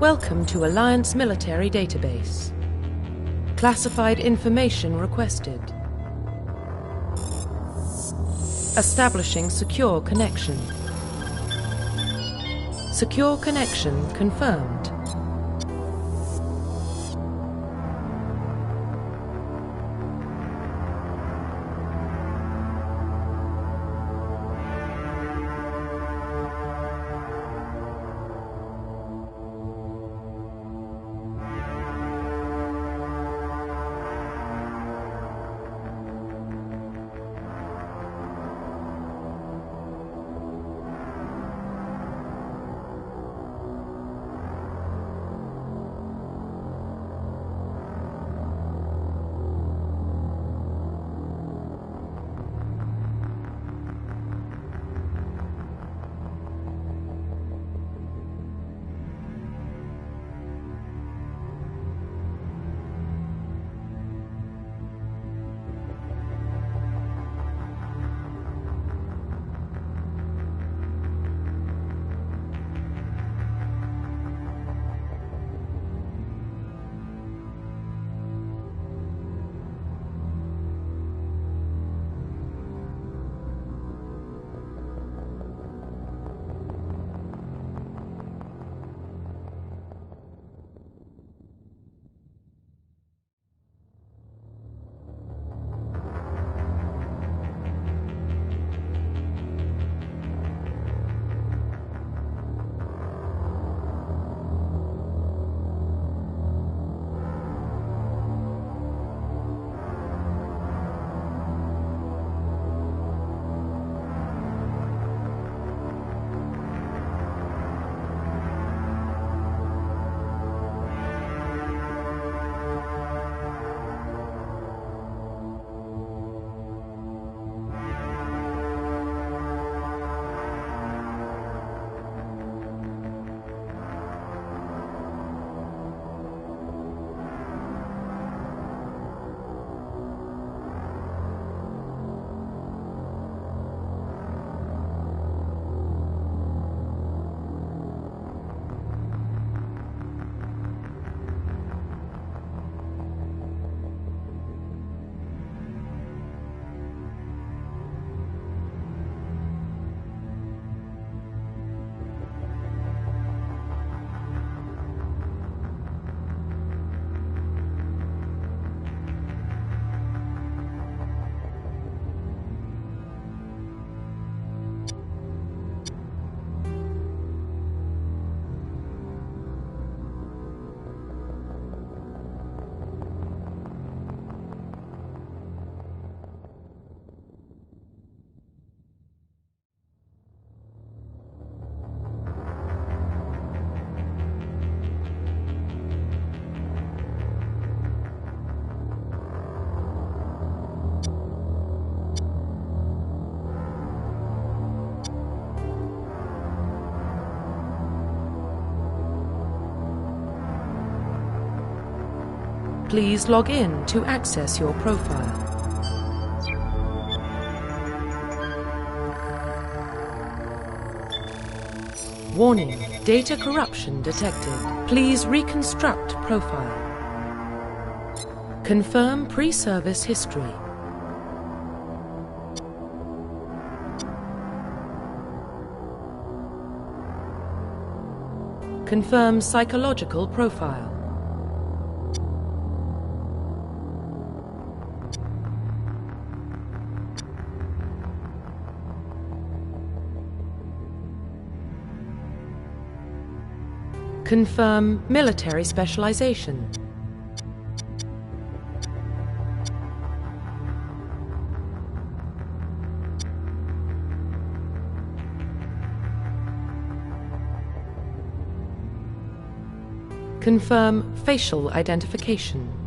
Welcome to Alliance Military Database. Classified information requested. Establishing secure connection. Secure connection confirmed. Please log in to access your profile. Warning, data corruption detected. Please reconstruct profile. Confirm pre-service history. Confirm psychological profile. Confirm military specialization. Confirm facial identification.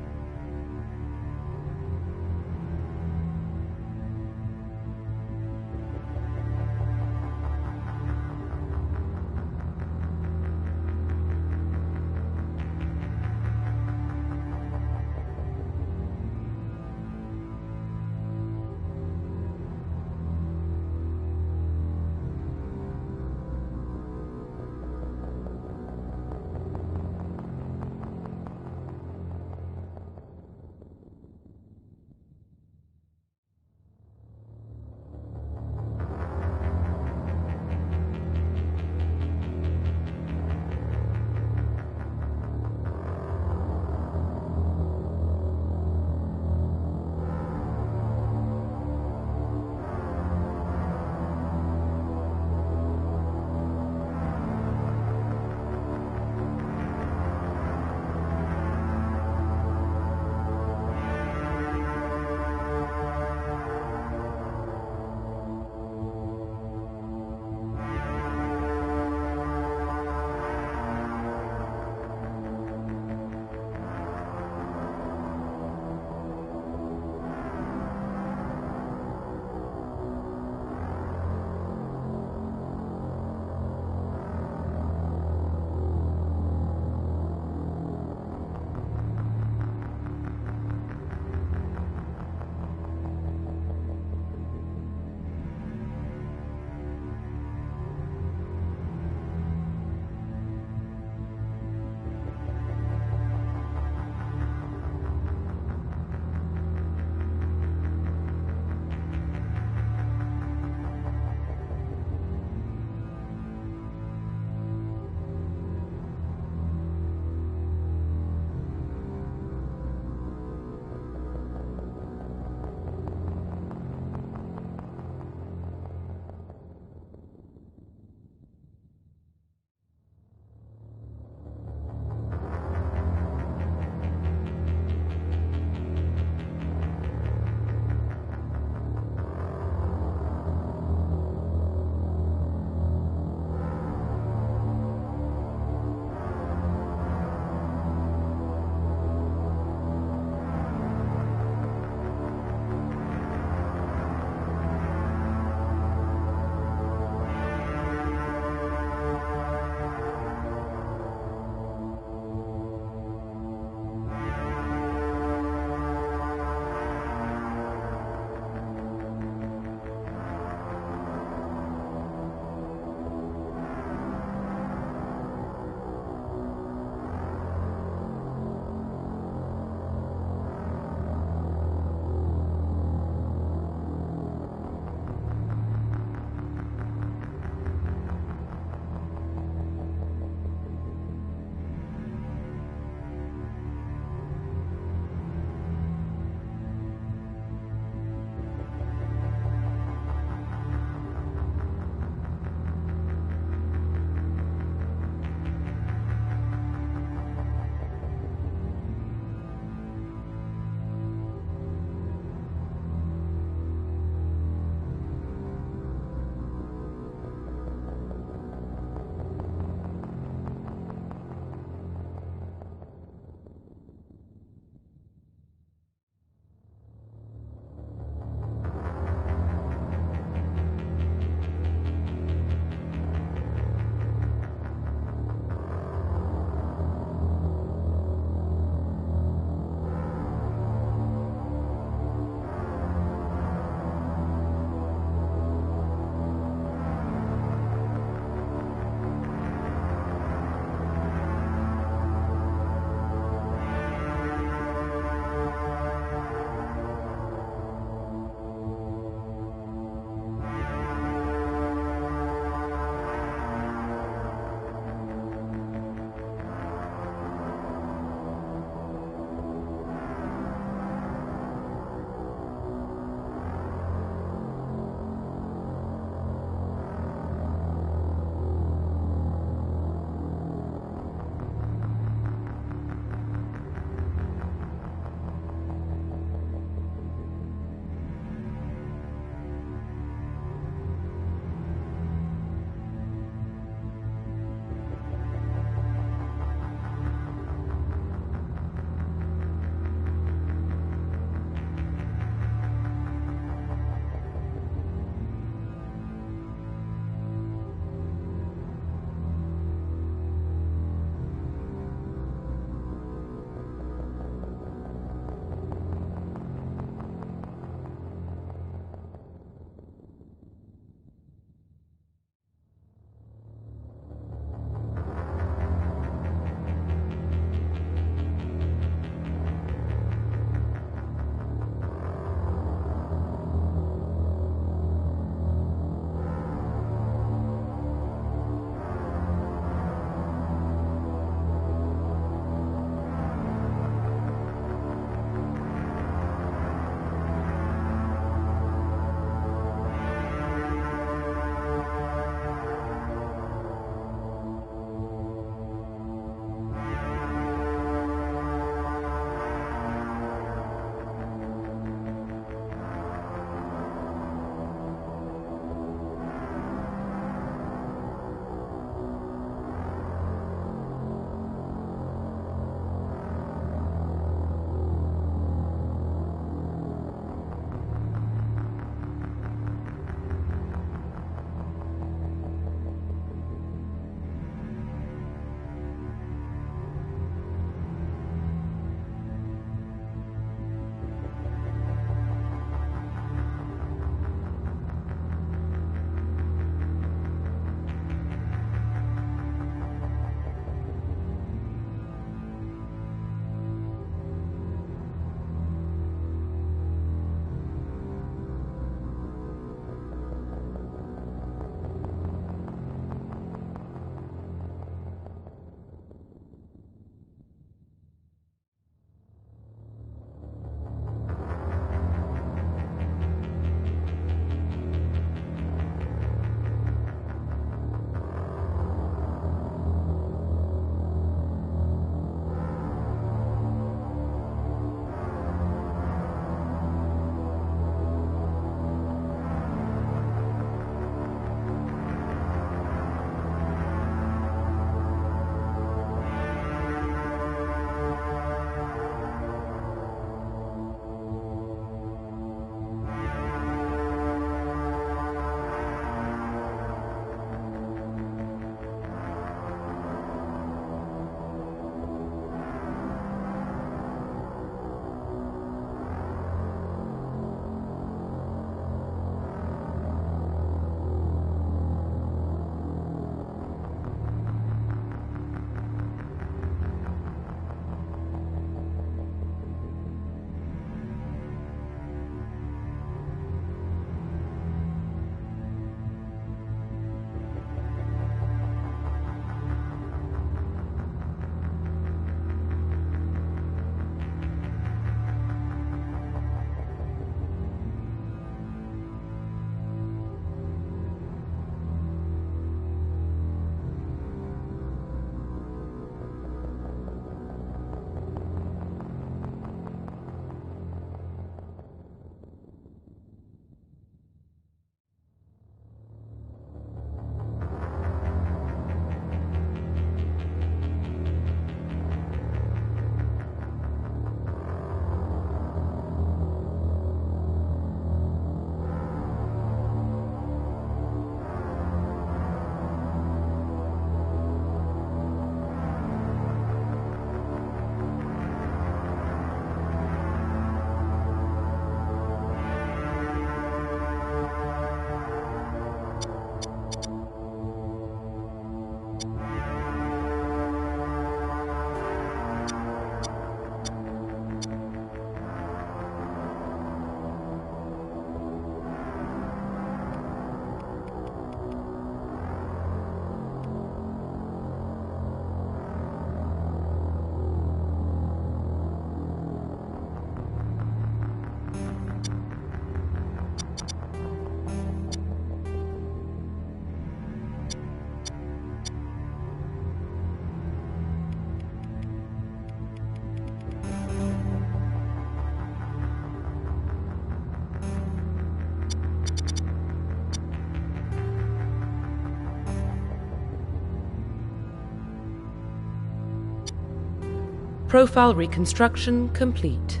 Profile reconstruction complete.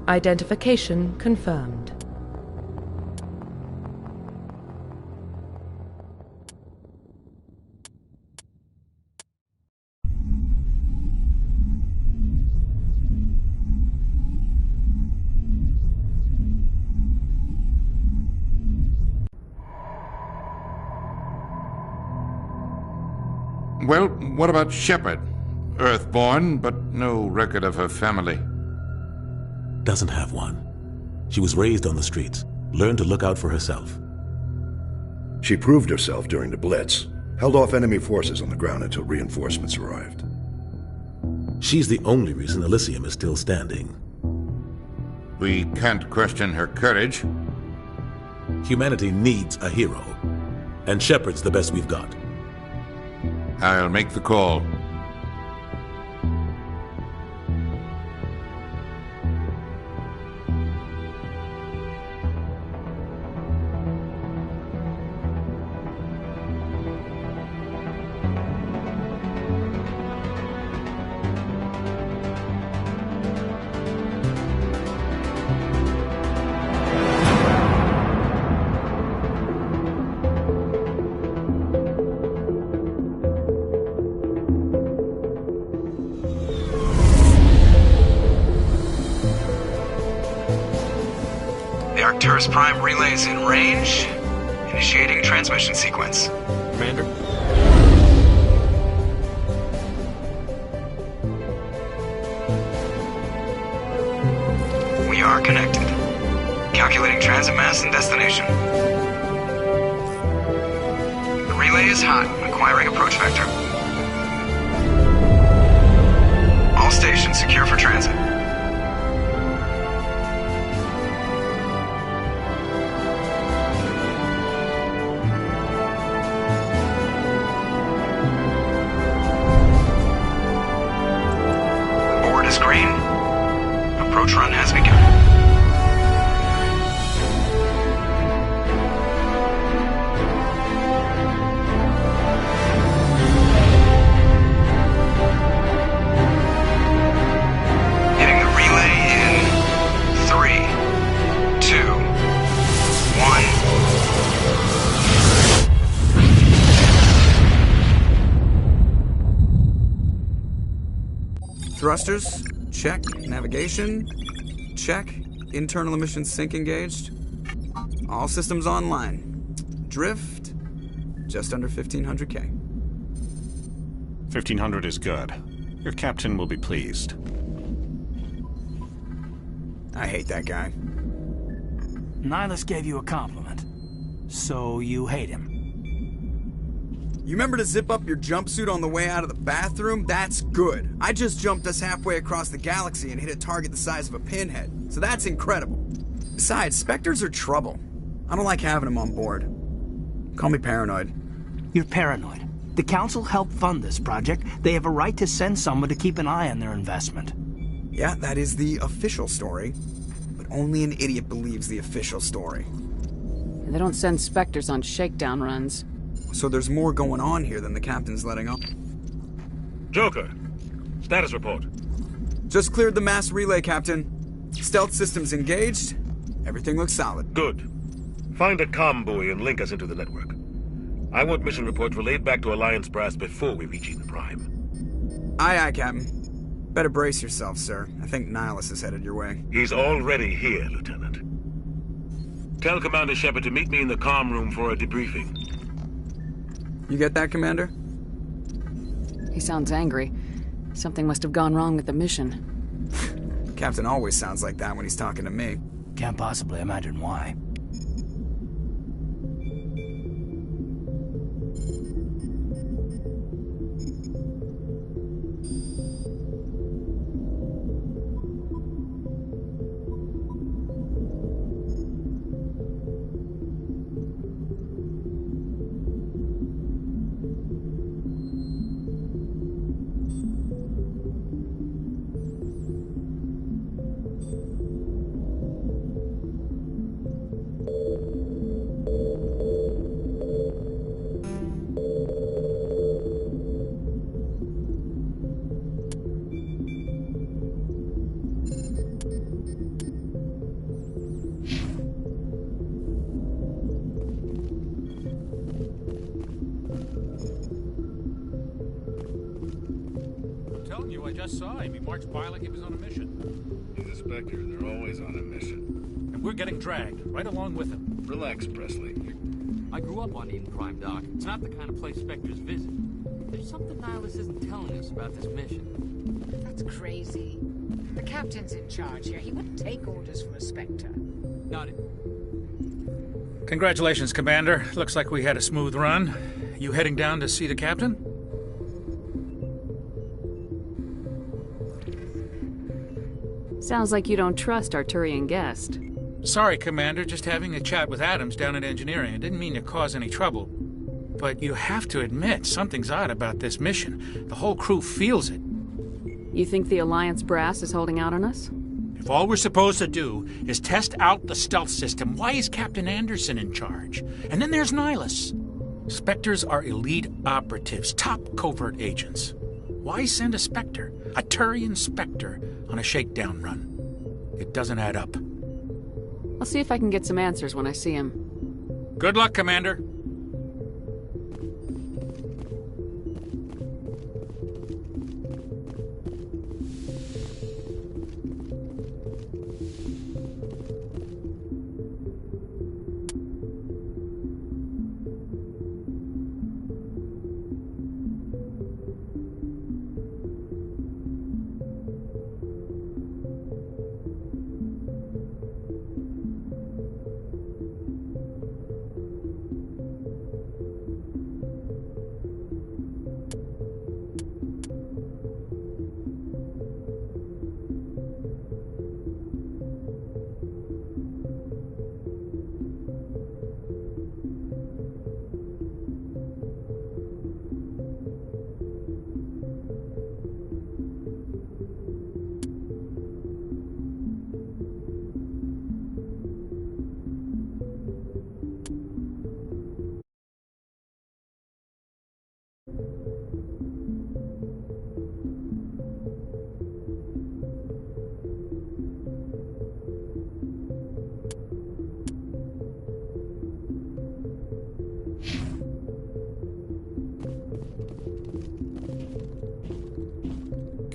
Identification confirmed. Well, what about Shepard? Earthborn, but no record of her family. Doesn't have one. She was raised on the streets, learned to look out for herself. She proved herself during the Blitz, held off enemy forces on the ground until reinforcements arrived. She's the only reason Elysium is still standing. We can't question her courage. Humanity needs a hero, and Shepard's the best we've got. I'll make the call. Arcturus Prime relays in range. Initiating transmission sequence. Commander? We are connected. Calculating transit mass and destination. The relay is hot, acquiring approach vector. All stations secure for transit. Green. Approach run has begun. Hitting the relay in 3, 2, 1. Thrusters. Check. Navigation. Check. Internal emissions sync engaged. All systems online. Drift. Just under 1,500K. 1,500 is good. Your captain will be pleased. I hate that guy. Nihilus gave you a compliment. So you hate him. You remember to zip up your jumpsuit on the way out of the bathroom? That's good. I just jumped us halfway across the galaxy and hit a target the size of a pinhead. So that's incredible. Besides, Spectres are trouble. I don't like having them on board. Call me paranoid. You're paranoid. The Council helped fund this project. They have a right to send someone to keep an eye on their investment. Yeah, that is the official story. But only an idiot believes the official story. They don't send Spectres on shakedown runs. So there's more going on here than the captain's letting on. Joker, status report. Just cleared the mass relay, Captain. Stealth systems engaged. Everything looks solid. Good. Find a comm buoy and link us into the network. I want mission reports relayed back to Alliance Brass before we reach Eden Prime. Aye, aye, Captain. Better brace yourself, sir. I think Nihilus is headed your way. He's already here, Lieutenant. Tell Commander Shepard to meet me in the comm room for a debriefing. You get that, Commander? He sounds angry. Something must have gone wrong with the mission. Captain always sounds like that when he's talking to me. Can't possibly imagine why. last saw him, he marched by like he was on a mission. He's a Spectre. They're always on a mission. And we're getting dragged, right along with him. Relax, Presley. I grew up on Eden Prime, Doc. It's not the kind of place Spectres visit. There's something Nihilus isn't telling us about this mission. That's crazy. The captain's in charge here. He wouldn't take orders from a Spectre. Not it. Congratulations, Commander. Looks like we had a smooth run. You heading down to see the captain? Sounds like you don't trust our Turian guest. Sorry, Commander. Just having a chat with Adams down at engineering. I didn't mean to cause any trouble. But you have to admit, something's odd about this mission. The whole crew feels it. You think the Alliance brass is holding out on us? If all we're supposed to do is test out the stealth system, why is Captain Anderson in charge? And then there's Nihilus. Spectres are elite operatives, top covert agents. Why send a Spectre, a Turian Spectre, on a shakedown run? It doesn't add up. I'll see if I can get some answers when I see him. Good luck, Commander.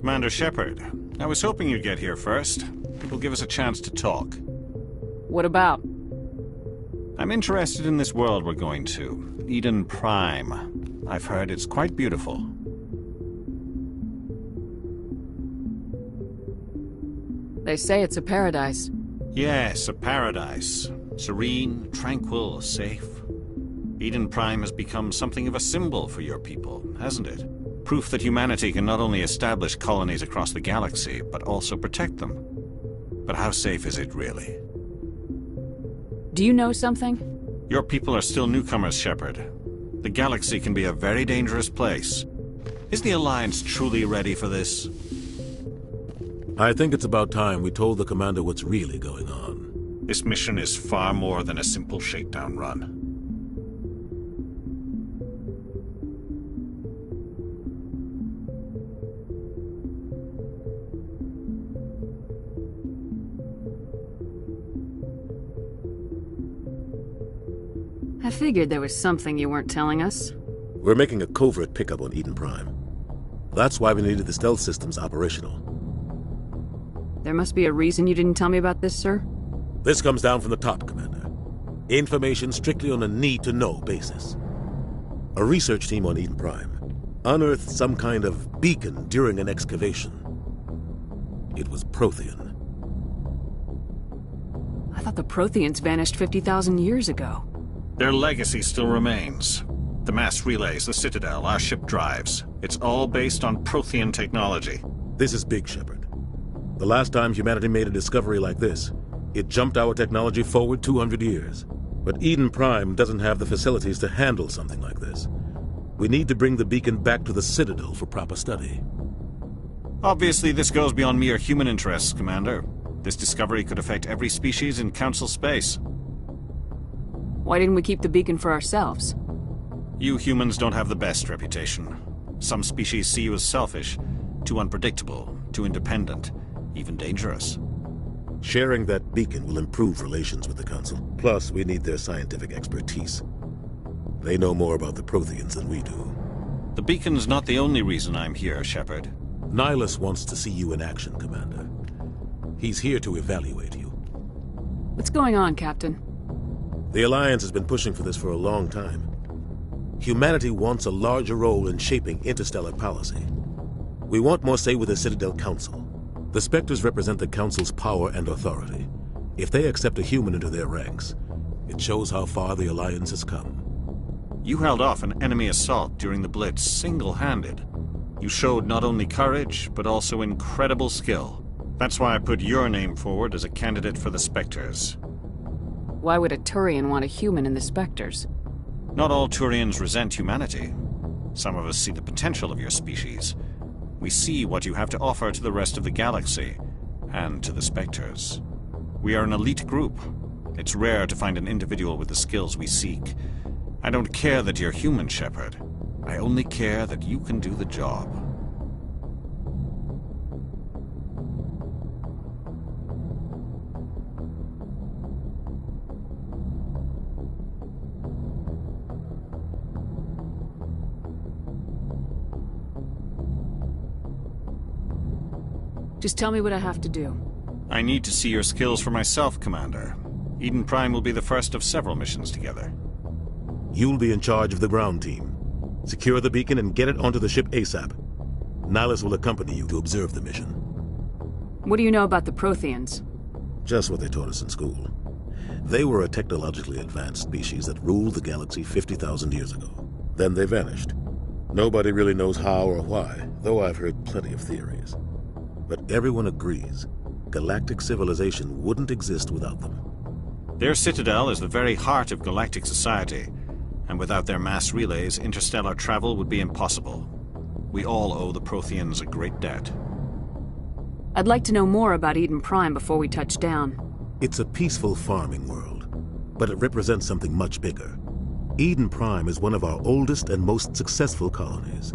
Commander Shepard, I was hoping you'd get here first. It'll give us a chance to talk. What about? I'm interested in this world we're going to, Eden Prime. I've heard it's quite beautiful. They say it's a paradise. Yes, a paradise. Serene, tranquil, safe. Eden Prime has become something of a symbol for your people, hasn't it? Proof that humanity can not only establish colonies across the galaxy, but also protect them. But how safe is it, really? Do you know something? Your people are still newcomers, Shepard. The galaxy can be a very dangerous place. Is the Alliance truly ready for this? I think it's about time we told the Commander what's really going on. This mission is far more than a simple shakedown run. I figured there was something you weren't telling us. We're making a covert pickup on Eden Prime. That's why we needed the stealth systems operational. There must be a reason you didn't tell me about this, sir? This comes down from the top, Commander. Information strictly on a need-to-know basis. A research team on Eden Prime unearthed some kind of beacon during an excavation. It was Prothean. I thought the Protheans vanished 50,000 years ago. Their legacy still remains. The mass relays, the Citadel, our ship drives. It's all based on Prothean technology. This is big, Shepard. The last time humanity made a discovery like this, it jumped our technology forward 200 years. But Eden Prime doesn't have the facilities to handle something like this. We need to bring the beacon back to the Citadel for proper study. Obviously, this goes beyond mere human interests, Commander. This discovery could affect every species in Council space. Why didn't we keep the beacon for ourselves? You humans don't have the best reputation. Some species see you as selfish, too unpredictable, too independent, even dangerous. Sharing that beacon will improve relations with the Council. Plus, we need their scientific expertise. They know more about the Protheans than we do. The beacon's not the only reason I'm here, Shepard. Nihilus wants to see you in action, Commander. He's here to evaluate you. What's going on, Captain? The Alliance has been pushing for this for a long time. Humanity wants a larger role in shaping interstellar policy. We want more say with the Citadel Council. The Spectres represent the Council's power and authority. If they accept a human into their ranks, it shows how far the Alliance has come. You held off an enemy assault during the Blitz single-handed. You showed not only courage, but also incredible skill. That's why I put your name forward as a candidate for the Spectres. Why would a Turian want a human in the Spectres? Not all Turians resent humanity. Some of us see the potential of your species. We see what you have to offer to the rest of the galaxy, and to the Spectres. We are an elite group. It's rare to find an individual with the skills we seek. I don't care that you're human, Shepard. I only care that you can do the job. Just tell me what I have to do. I need to see your skills for myself, Commander. Eden Prime will be the first of several missions together. You'll be in charge of the ground team. Secure the beacon and get it onto the ship ASAP. Nihilus will accompany you to observe the mission. What do you know about the Protheans? Just what they taught us in school. They were a technologically advanced species that ruled the galaxy 50,000 years ago. Then they vanished. Nobody really knows how or why, though I've heard plenty of theories. But everyone agrees, galactic civilization wouldn't exist without them. Their citadel is the very heart of galactic society, and without their mass relays, interstellar travel would be impossible. We all owe the Protheans a great debt. I'd like to know more about Eden Prime before we touch down. It's a peaceful farming world, but it represents something much bigger. Eden Prime is one of our oldest and most successful colonies.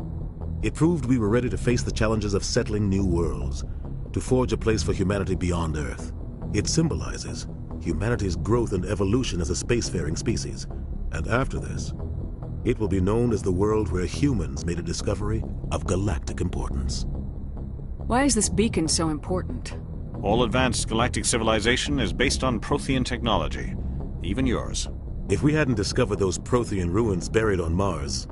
It proved we were ready to face the challenges of settling new worlds, to forge a place for humanity beyond Earth. It symbolizes humanity's growth and evolution as a spacefaring species. And after this, it will be known as the world where humans made a discovery of galactic importance. Why is this beacon so important? All advanced galactic civilization is based on Prothean technology, even yours. If we hadn't discovered those Prothean ruins buried on Mars,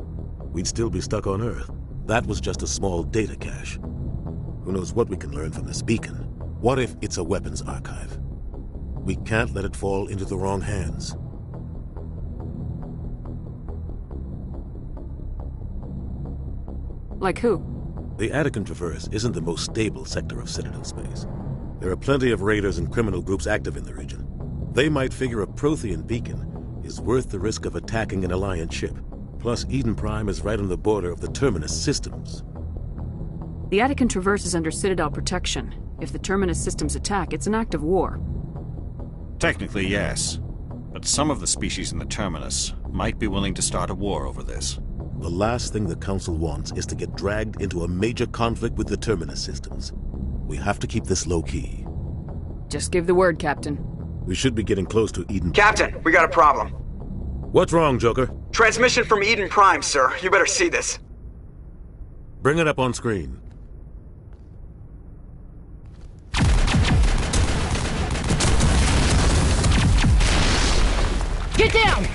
we'd still be stuck on Earth. That was just a small data cache. Who knows what we can learn from this beacon? What if it's a weapons archive? We can't let it fall into the wrong hands. Like who? The Attican Traverse isn't the most stable sector of Citadel space. There are plenty of raiders and criminal groups active in the region. They might figure a Prothean beacon is worth the risk of attacking an Alliance ship. Plus, Eden Prime is right on the border of the Terminus systems. The Attican Traverse is under Citadel protection. If the Terminus systems attack, it's an act of war. Technically, yes. But some of the species in the Terminus might be willing to start a war over this. The last thing the Council wants is to get dragged into a major conflict with the Terminus systems. We have to keep this low-key. Just give the word, Captain. We should be getting close to Eden... Captain, we got a problem. What's wrong, Joker? Transmission from Eden Prime, sir. You better see this. Bring it up on screen. Get down!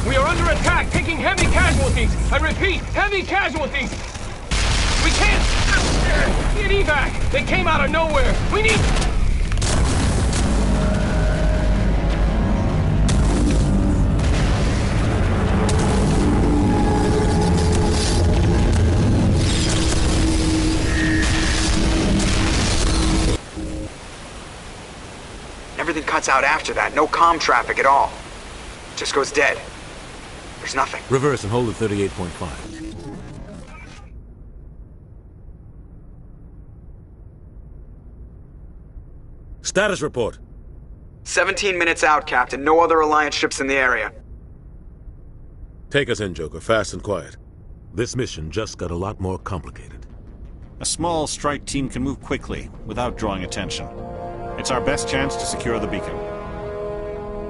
We are under attack, taking heavy casualties. I repeat, heavy casualties. We can't get evac. They came out of nowhere. We need... Everything cuts out after that. No comm traffic at all. Just goes dead. There's nothing. Reverse and hold at 38.5. Status report. 17 minutes out, Captain. No other Alliance ships in the area. Take us in, Joker, fast and quiet. This mission just got a lot more complicated. A small strike team can move quickly, without drawing attention. It's our best chance to secure the beacon.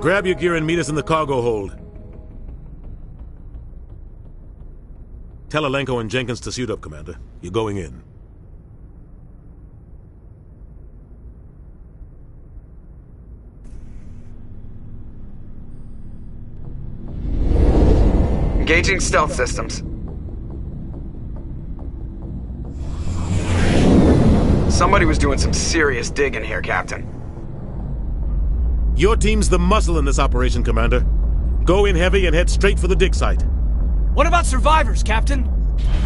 Grab your gear and meet us in the cargo hold. Tell Alenko and Jenkins to suit up, Commander. You're going in. Engaging stealth systems. Somebody was doing some serious digging here, Captain. Your team's the muscle in this operation, Commander. Go in heavy and head straight for the dig site. What about survivors, Captain?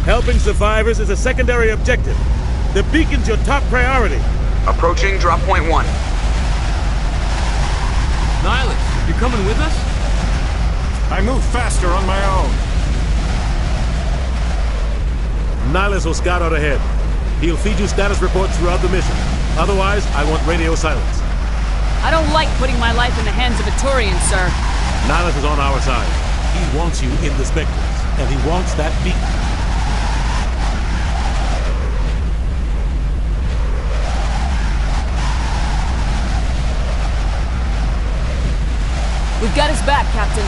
Helping survivors is a secondary objective. The beacon's your top priority. Approaching drop point 1. Nihilus, you coming with us? I move faster on my own. Nihilus will scout out ahead. He'll feed you status reports throughout the mission. Otherwise, I want radio silence. I don't like putting my life in the hands of a Turian, sir. Nihilus is on our side. He wants you in the Spectres, and he wants that beacon. We've got his back, Captain.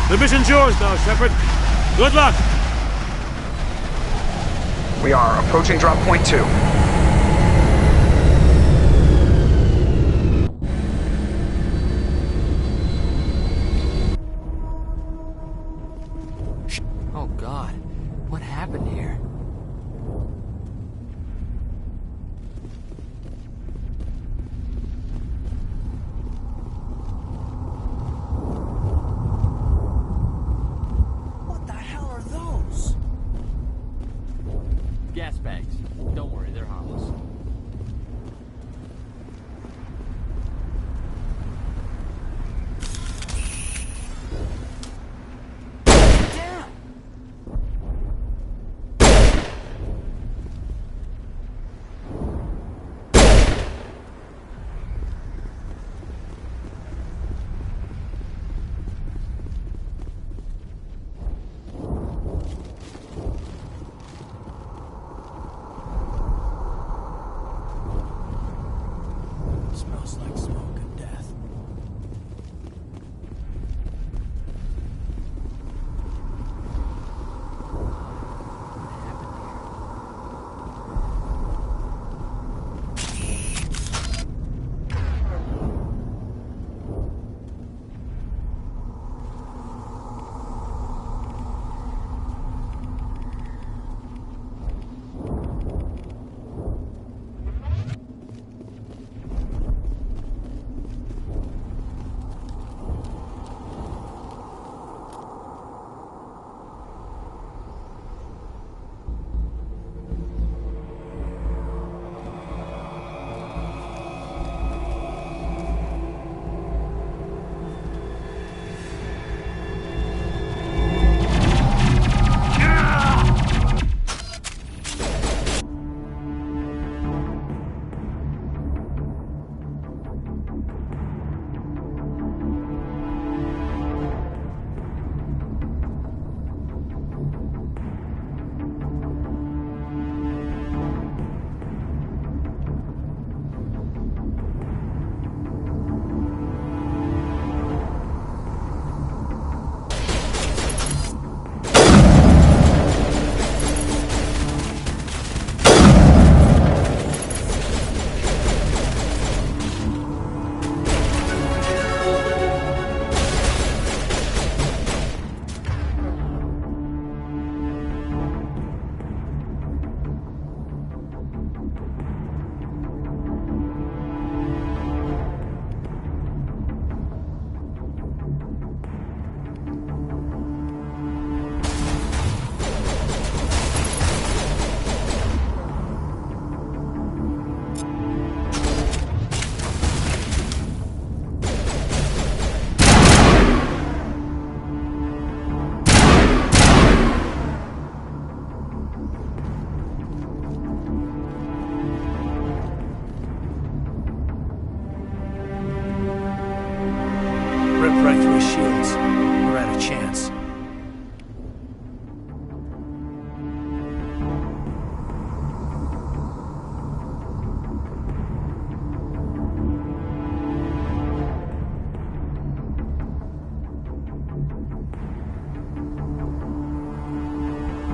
The mission's yours now, Shepard. Good luck! We are approaching drop point 2. Oh God, what happened here? What the hell are those? Gas bags. Don't worry, they're harmless.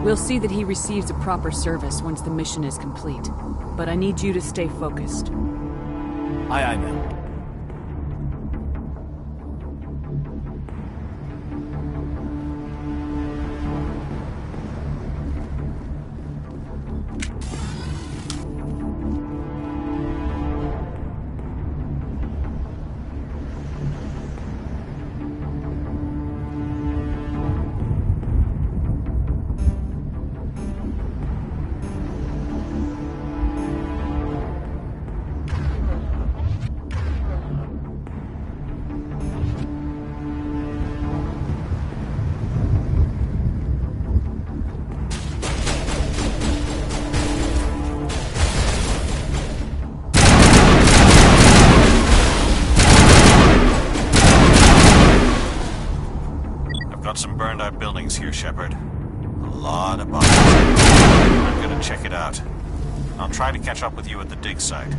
We'll see that he receives a proper service once the mission is complete. But I need you to stay focused. Aye, aye, ma'am. Got some burned out buildings here, Shepard. A lot of bodies. I'm gonna check it out. I'll try to catch up with you at the dig site.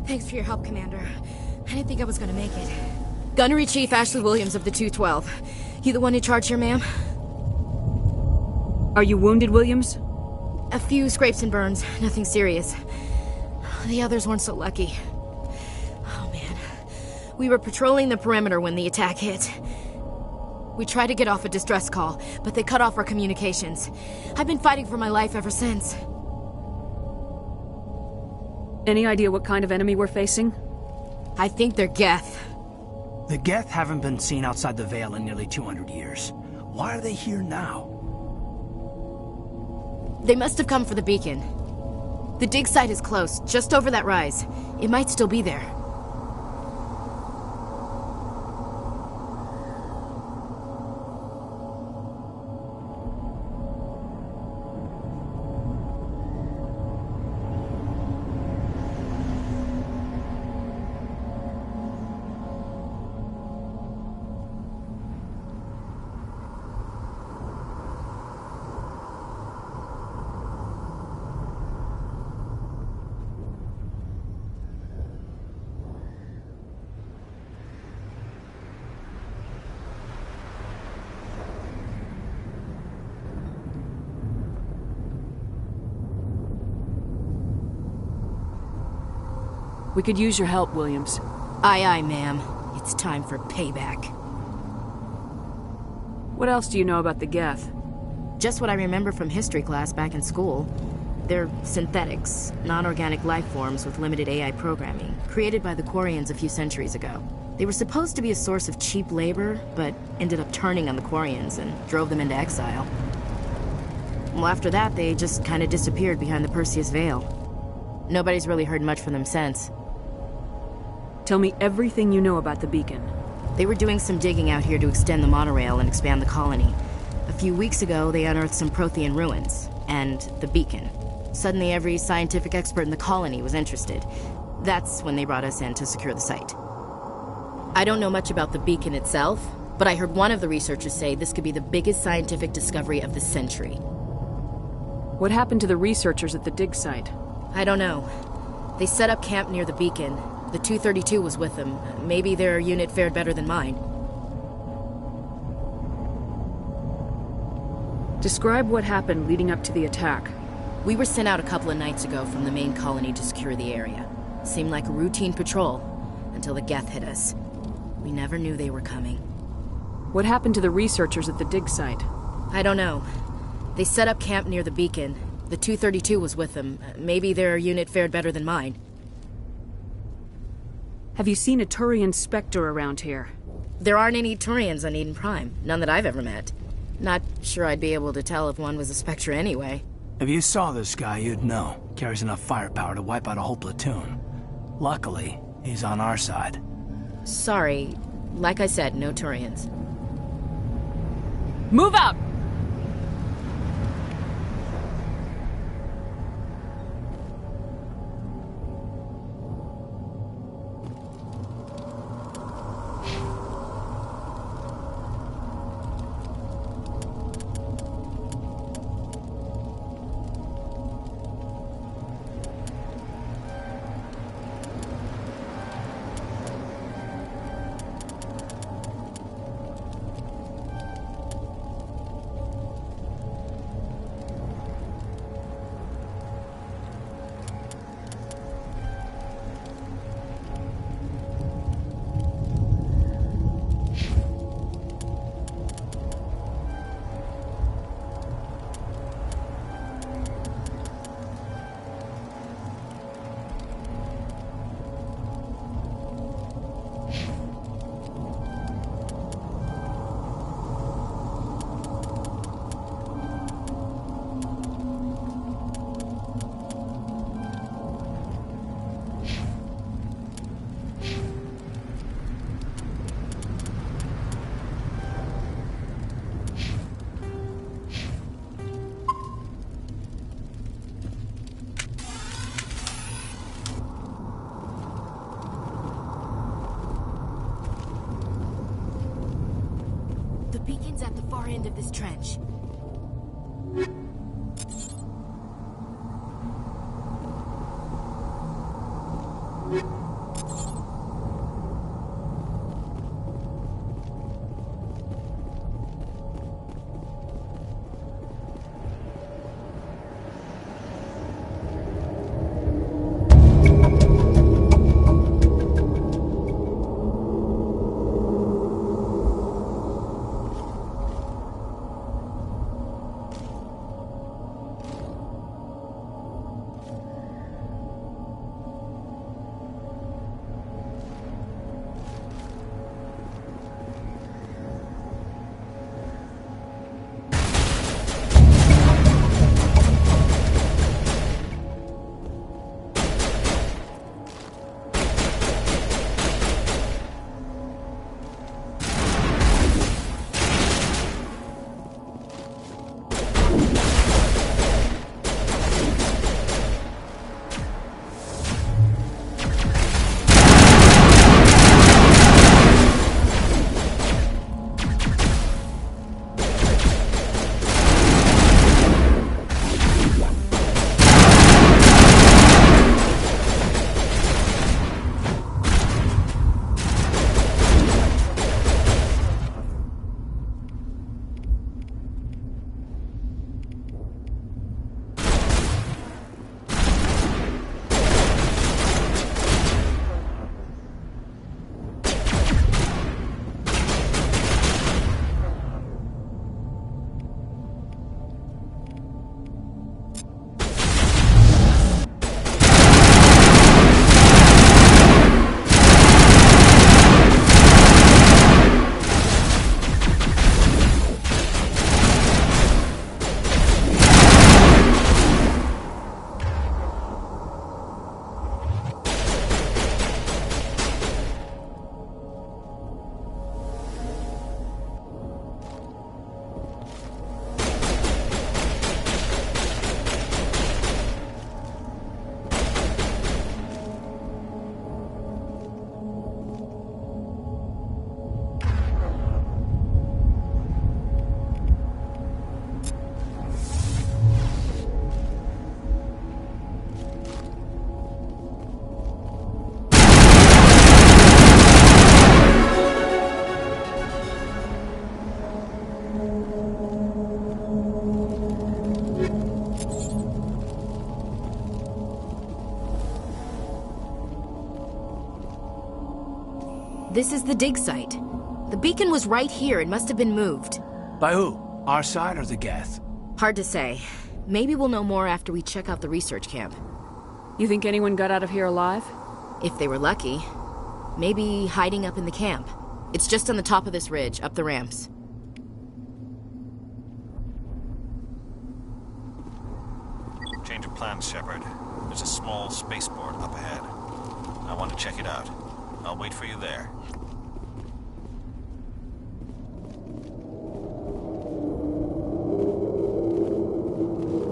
Thanks for your help, Commander. I didn't think I was gonna make it. Gunnery Chief Ashley Williams of the 212. You the one in charge here, ma'am? Are you wounded, Williams? A few scrapes and burns, nothing serious. The others weren't so lucky. Oh man. We were patrolling the perimeter when the attack hit. We tried to get off a distress call, but they cut off our communications. I've been fighting for my life ever since. Any idea what kind of enemy we're facing? I think they're Geth. The Geth haven't been seen outside the Veil in nearly 200 years. Why are they here now? They must have come for the beacon. The dig site is close, just over that rise. It might still be there. We could use your help, Williams. Aye, aye, ma'am. It's time for payback. What else do you know about the Geth? Just what I remember from history class back in school. They're synthetics, non-organic life forms with limited AI programming, created by the Quarians a few centuries ago. They were supposed to be a source of cheap labor, but ended up turning on the Quarians and drove them into exile. Well, after that, they just kind of disappeared behind the Perseus Veil. Nobody's really heard much from them since. Tell me everything you know about the beacon. They were doing some digging out here to extend the monorail and expand the colony. A few weeks ago, they unearthed some Prothean ruins, and the beacon. Suddenly, every scientific expert in the colony was interested. That's when they brought us in to secure the site. I don't know much about the beacon itself, but I heard one of the researchers say this could be the biggest scientific discovery of the century. What happened to the researchers at the dig site? I don't know. They set up camp near the beacon. The 232 was with them. Maybe their unit fared better than mine. Describe what happened leading up to the attack. We were sent out a couple of nights ago from the main colony to secure the area. Seemed like a routine patrol, until the Geth hit us. We never knew they were coming. What happened to the researchers at the dig site? I don't know. They set up camp near the beacon. The 232 was with them. Maybe their unit fared better than mine. Have you seen a Turian Spectre around here? There aren't any Turians on Eden Prime. None that I've ever met. Not sure I'd be able to tell if one was a Spectre anyway. If you saw this guy, you'd know. Carries enough firepower to wipe out a whole platoon. Luckily, he's on our side. Sorry. Like I said, no Turians. Move out! The beacon's at the far end of this trench. This is the dig site. The beacon was right here. It must have been moved. By who? Our side or the Geth? Hard to say. Maybe we'll know more after we check out the research camp. You think anyone got out of here alive? If they were lucky. Maybe hiding up in the camp. It's just on the top of this ridge, up the ramps. Change of plans, Shepard. There's a small spaceport up ahead. I want to check it out. I'll wait for you there.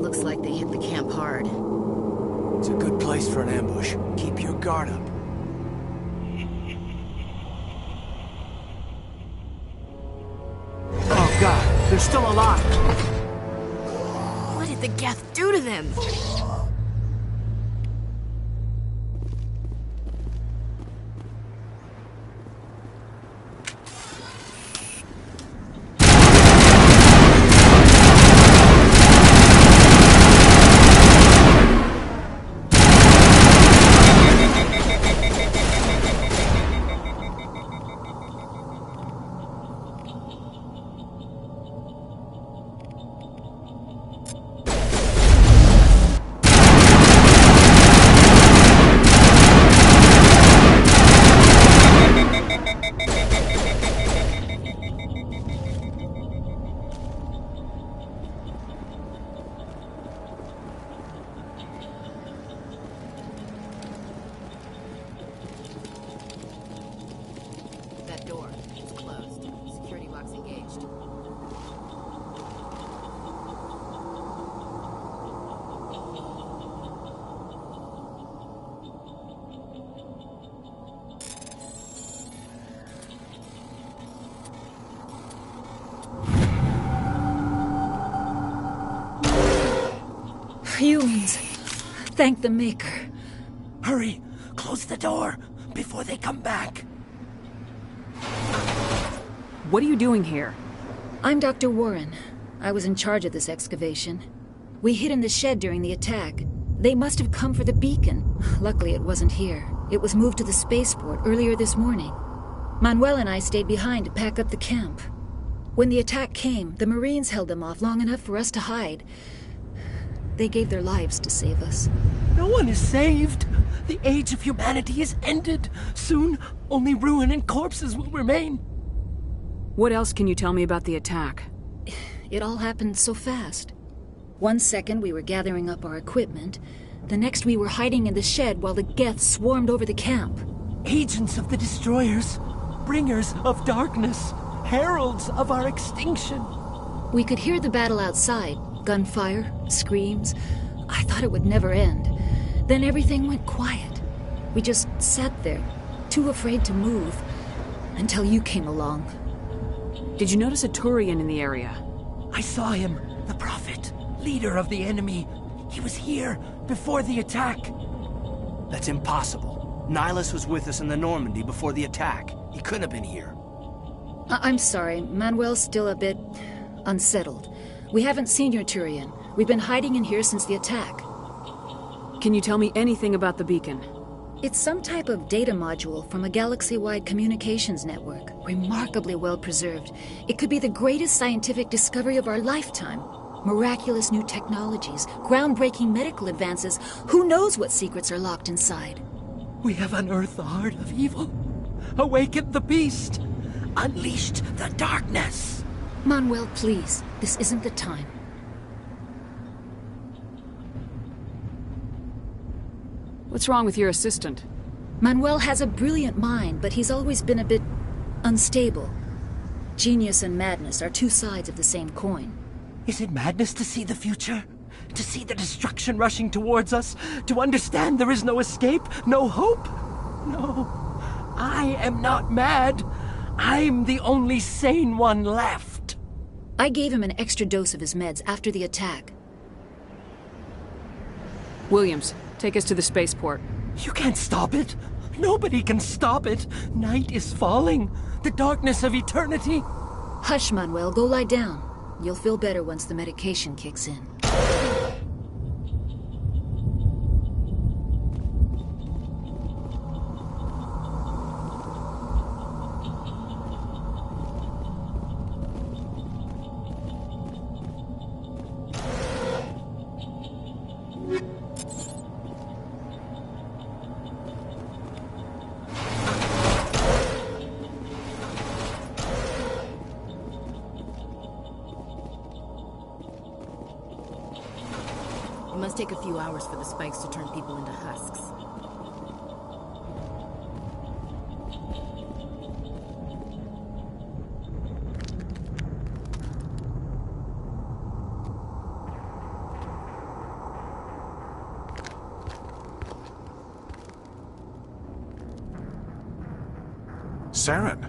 Looks like they hit the camp hard. It's a good place for an ambush. Keep your guard up. Oh god, they're still alive! What did the Geth do to them? Humans. Thank the Maker. Hurry! Close the door before they come back. What are you doing here? I'm Dr. Warren. I was in charge of this excavation. We hid in the shed during the attack. They must have come for the beacon. Luckily, it wasn't here. It was moved to the spaceport earlier this morning. Manuel and I stayed behind to pack up the camp. When the attack came, the Marines held them off long enough for us to hide. They gave their lives to save us. No one is saved. The age of humanity is ended. Soon, only ruin and corpses will remain. What else can you tell me about the attack? It all happened so fast. 1 second we were gathering up our equipment. The next we were hiding in the shed while the Geth swarmed over the camp. Agents of the Destroyers. Bringers of darkness. Heralds of our extinction. We could hear the battle outside. Gunfire, screams. I thought it would never end. Then everything went quiet. We just sat there, too afraid to move, until you came along. Did you notice a Turian in the area? I saw him, the Prophet, leader of the enemy. He was here before the attack. That's impossible. Nihilus was with us in the Normandy before the attack. He couldn't have been here. I'm sorry, Manuel's still a bit unsettled. We haven't seen your Turian. We've been hiding in here since the attack. Can you tell me anything about the beacon? It's some type of data module from a galaxy-wide communications network. Remarkably well preserved. It could be the greatest scientific discovery of our lifetime. Miraculous new technologies, groundbreaking medical advances. Who knows what secrets are locked inside? We have unearthed the heart of evil. Awakened the beast. Unleashed the darkness. Manuel, please. This isn't the time. What's wrong with your assistant? Manuel has a brilliant mind, but he's always been a bit unstable. Genius and madness are two sides of the same coin. Is it madness to see the future? To see the destruction rushing towards us? To understand there is no escape? No hope? No. I am not mad. I'm the only sane one left. I gave him an extra dose of his meds after the attack. Williams, take us to the spaceport. You can't stop it. Nobody can stop it. Night is falling. The darkness of eternity. Hush, Manuel. Go lie down. You'll feel better once the medication kicks in. It must take a few hours for the spikes to turn people into husks. Saren.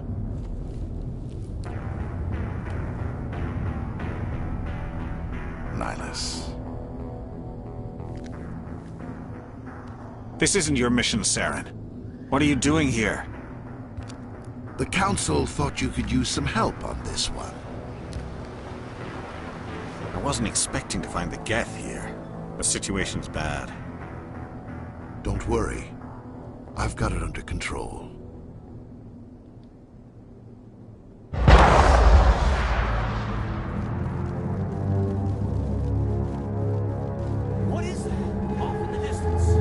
Nihilus. This isn't your mission, Saren. What are you doing here? The Council thought you could use some help on this one. I wasn't expecting to find the Geth here. The situation's bad. Don't worry. I've got it under control. What is that? Off in the distance.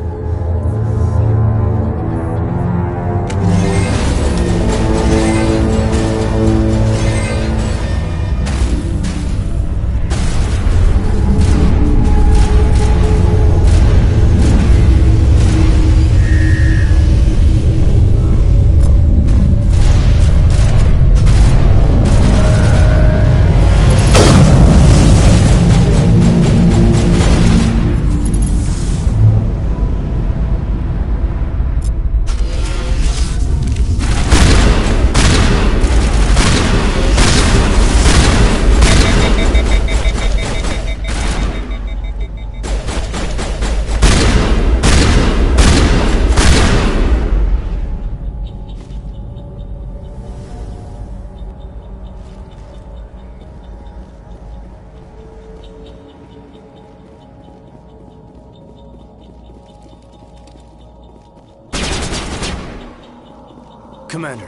Commander.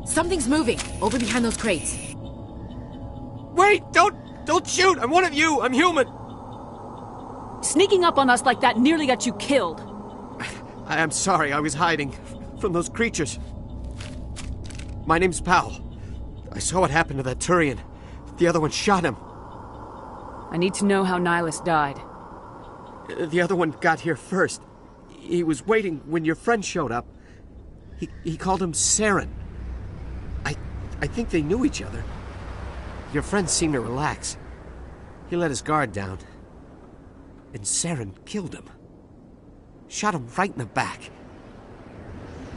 Something's moving, over behind those crates. Wait! Don't shoot! I'm one of you! I'm human! Sneaking up on us like that nearly got you killed. I'm sorry, I was hiding from those creatures. My name's Powell. I saw what happened to that Turian. The other one shot him. I need to know how Nihilus died. The other one got here first. He was waiting when your friend showed up. He called him Saren. I think they knew each other. Your friend seemed to relax. He let his guard down. And Saren killed him. Shot him right in the back.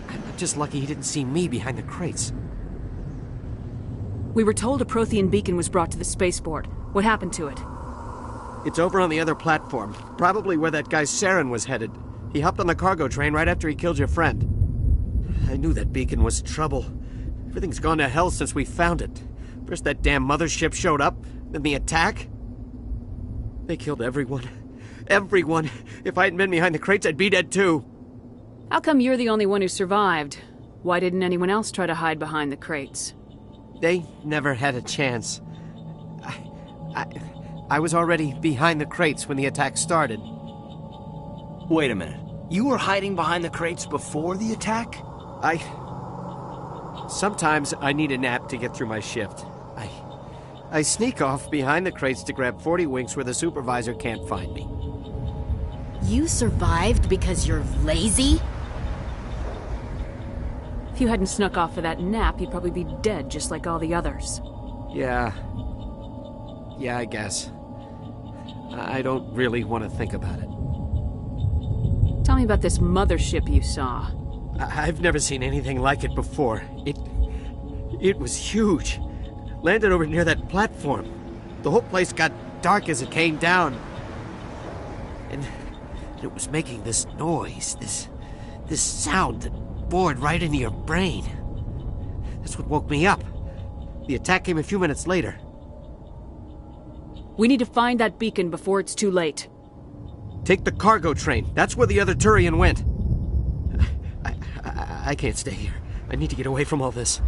I'm just lucky he didn't see me behind the crates. We were told a Prothean beacon was brought to the spaceport. What happened to it? It's over on the other platform. Probably where that guy Saren was headed. He hopped on the cargo train right after he killed your friend. I knew that beacon was trouble. Everything's gone to hell since we found it. First that damn mothership showed up, then the attack. They killed everyone. Everyone. If I hadn't been behind the crates, I'd be dead too. How come you're the only one who survived? Why didn't anyone else try to hide behind the crates? They never had a chance. I was already behind the crates when the attack started. Wait a minute. You were hiding behind the crates before the attack? Sometimes I need a nap to get through my shift. I sneak off behind the crates to grab 40 winks where the supervisor can't find me. You survived because you're lazy? If you hadn't snuck off for that nap, you'd probably be dead just like all the others. Yeah, I guess. I don't really want to think about it. Tell me about this mothership you saw. I've never seen anything like it before. It was huge. Landed over near that platform. The whole place got dark as it came down. And it was making this noise, this sound that bored right into your brain. That's what woke me up. The attack came a few minutes later. We need to find that beacon before it's too late. Take the cargo train. That's where the other Turian went. I can't stay here. I need to get away from all this.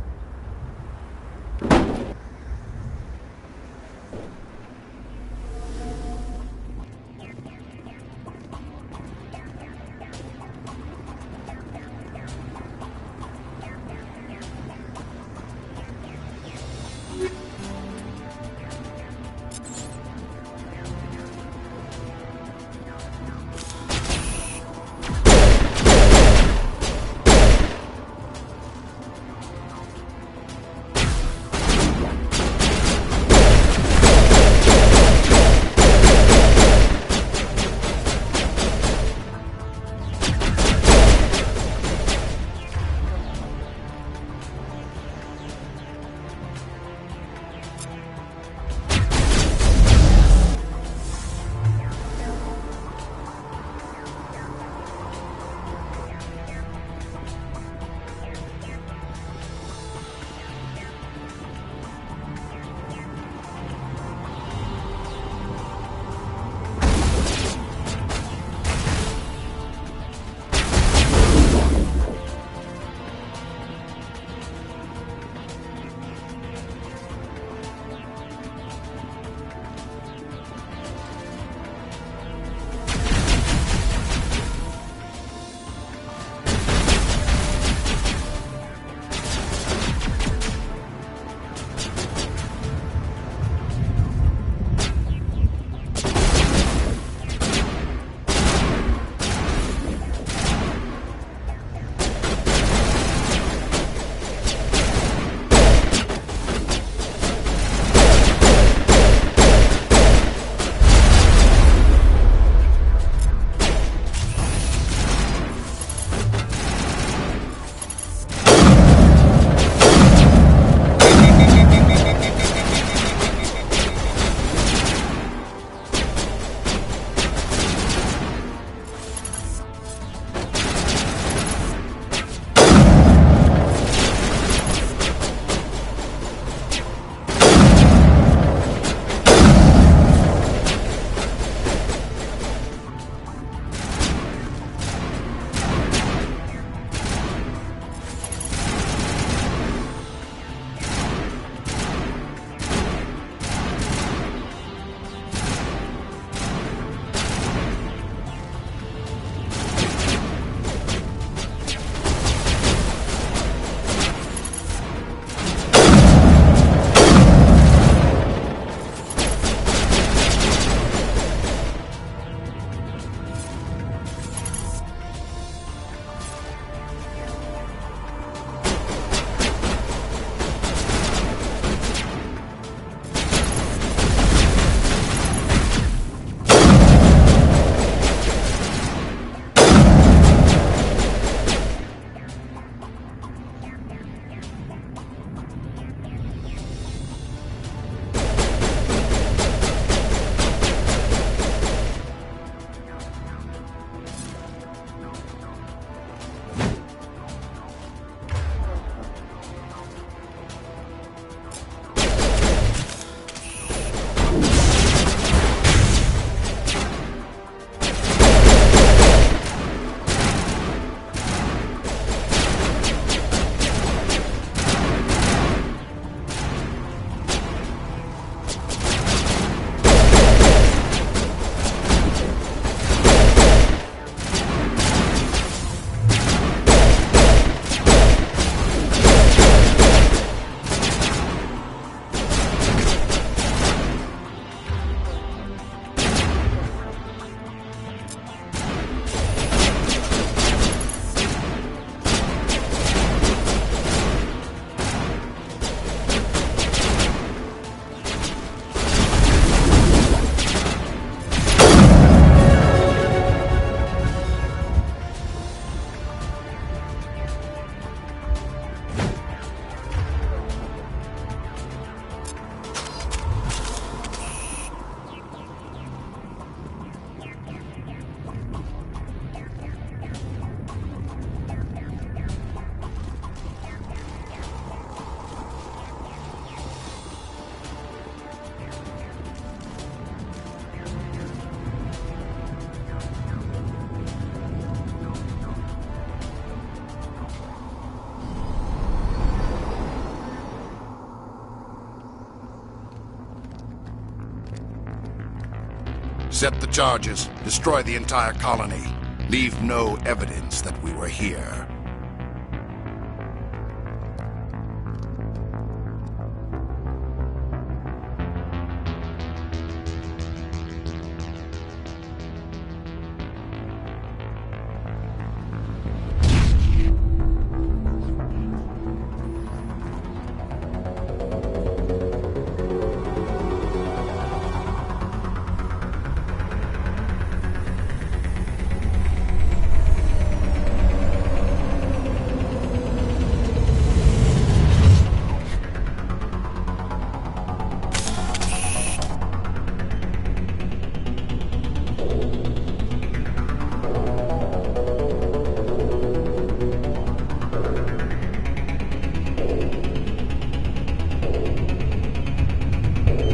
Set the charges. Destroy the entire colony. Leave no evidence that we were here.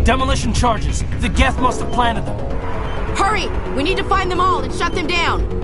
Demolition charges. The Geth must have planted them. Hurry! We need to find them all and shut them down!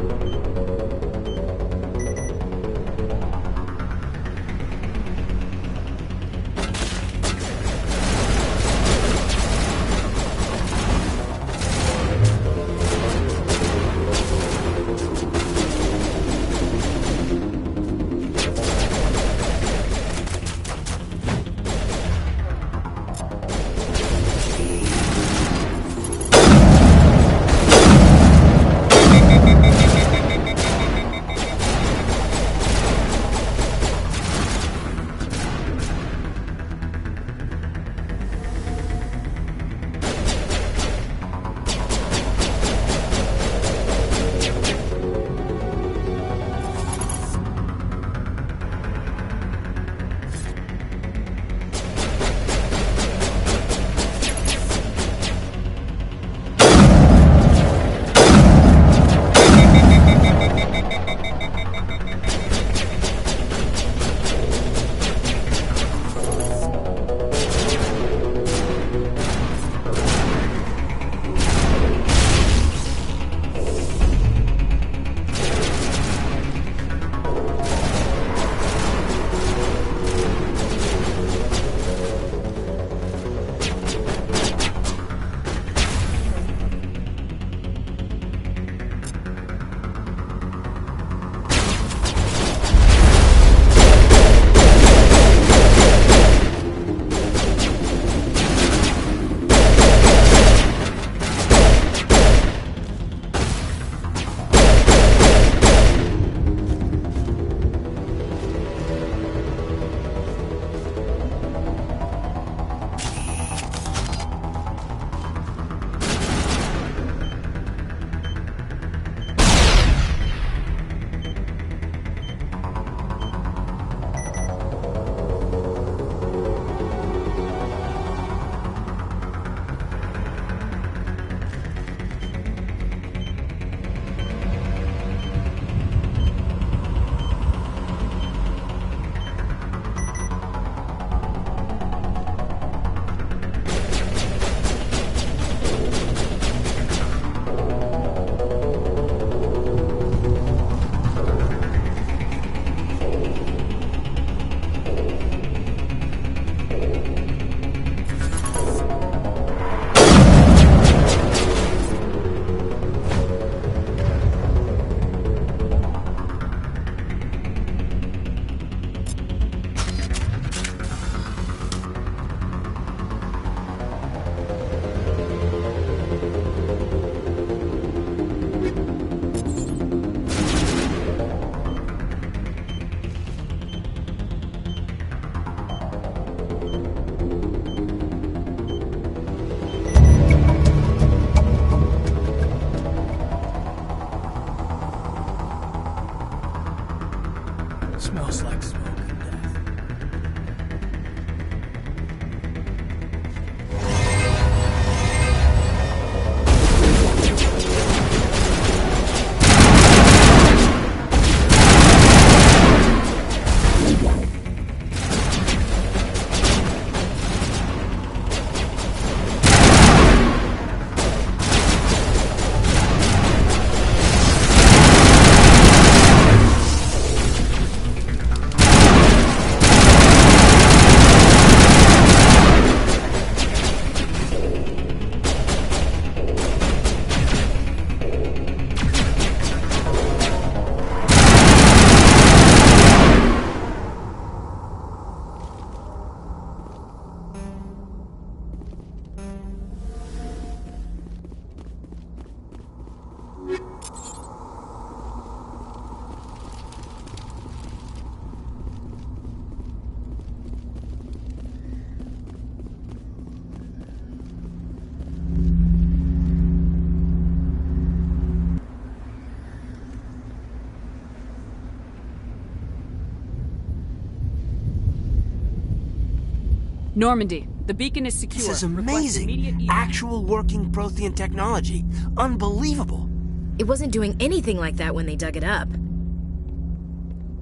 Normandy, the beacon is secure. This is Request immediate amazing. Actual working Prothean technology. Unbelievable. It wasn't doing anything like that when they dug it up.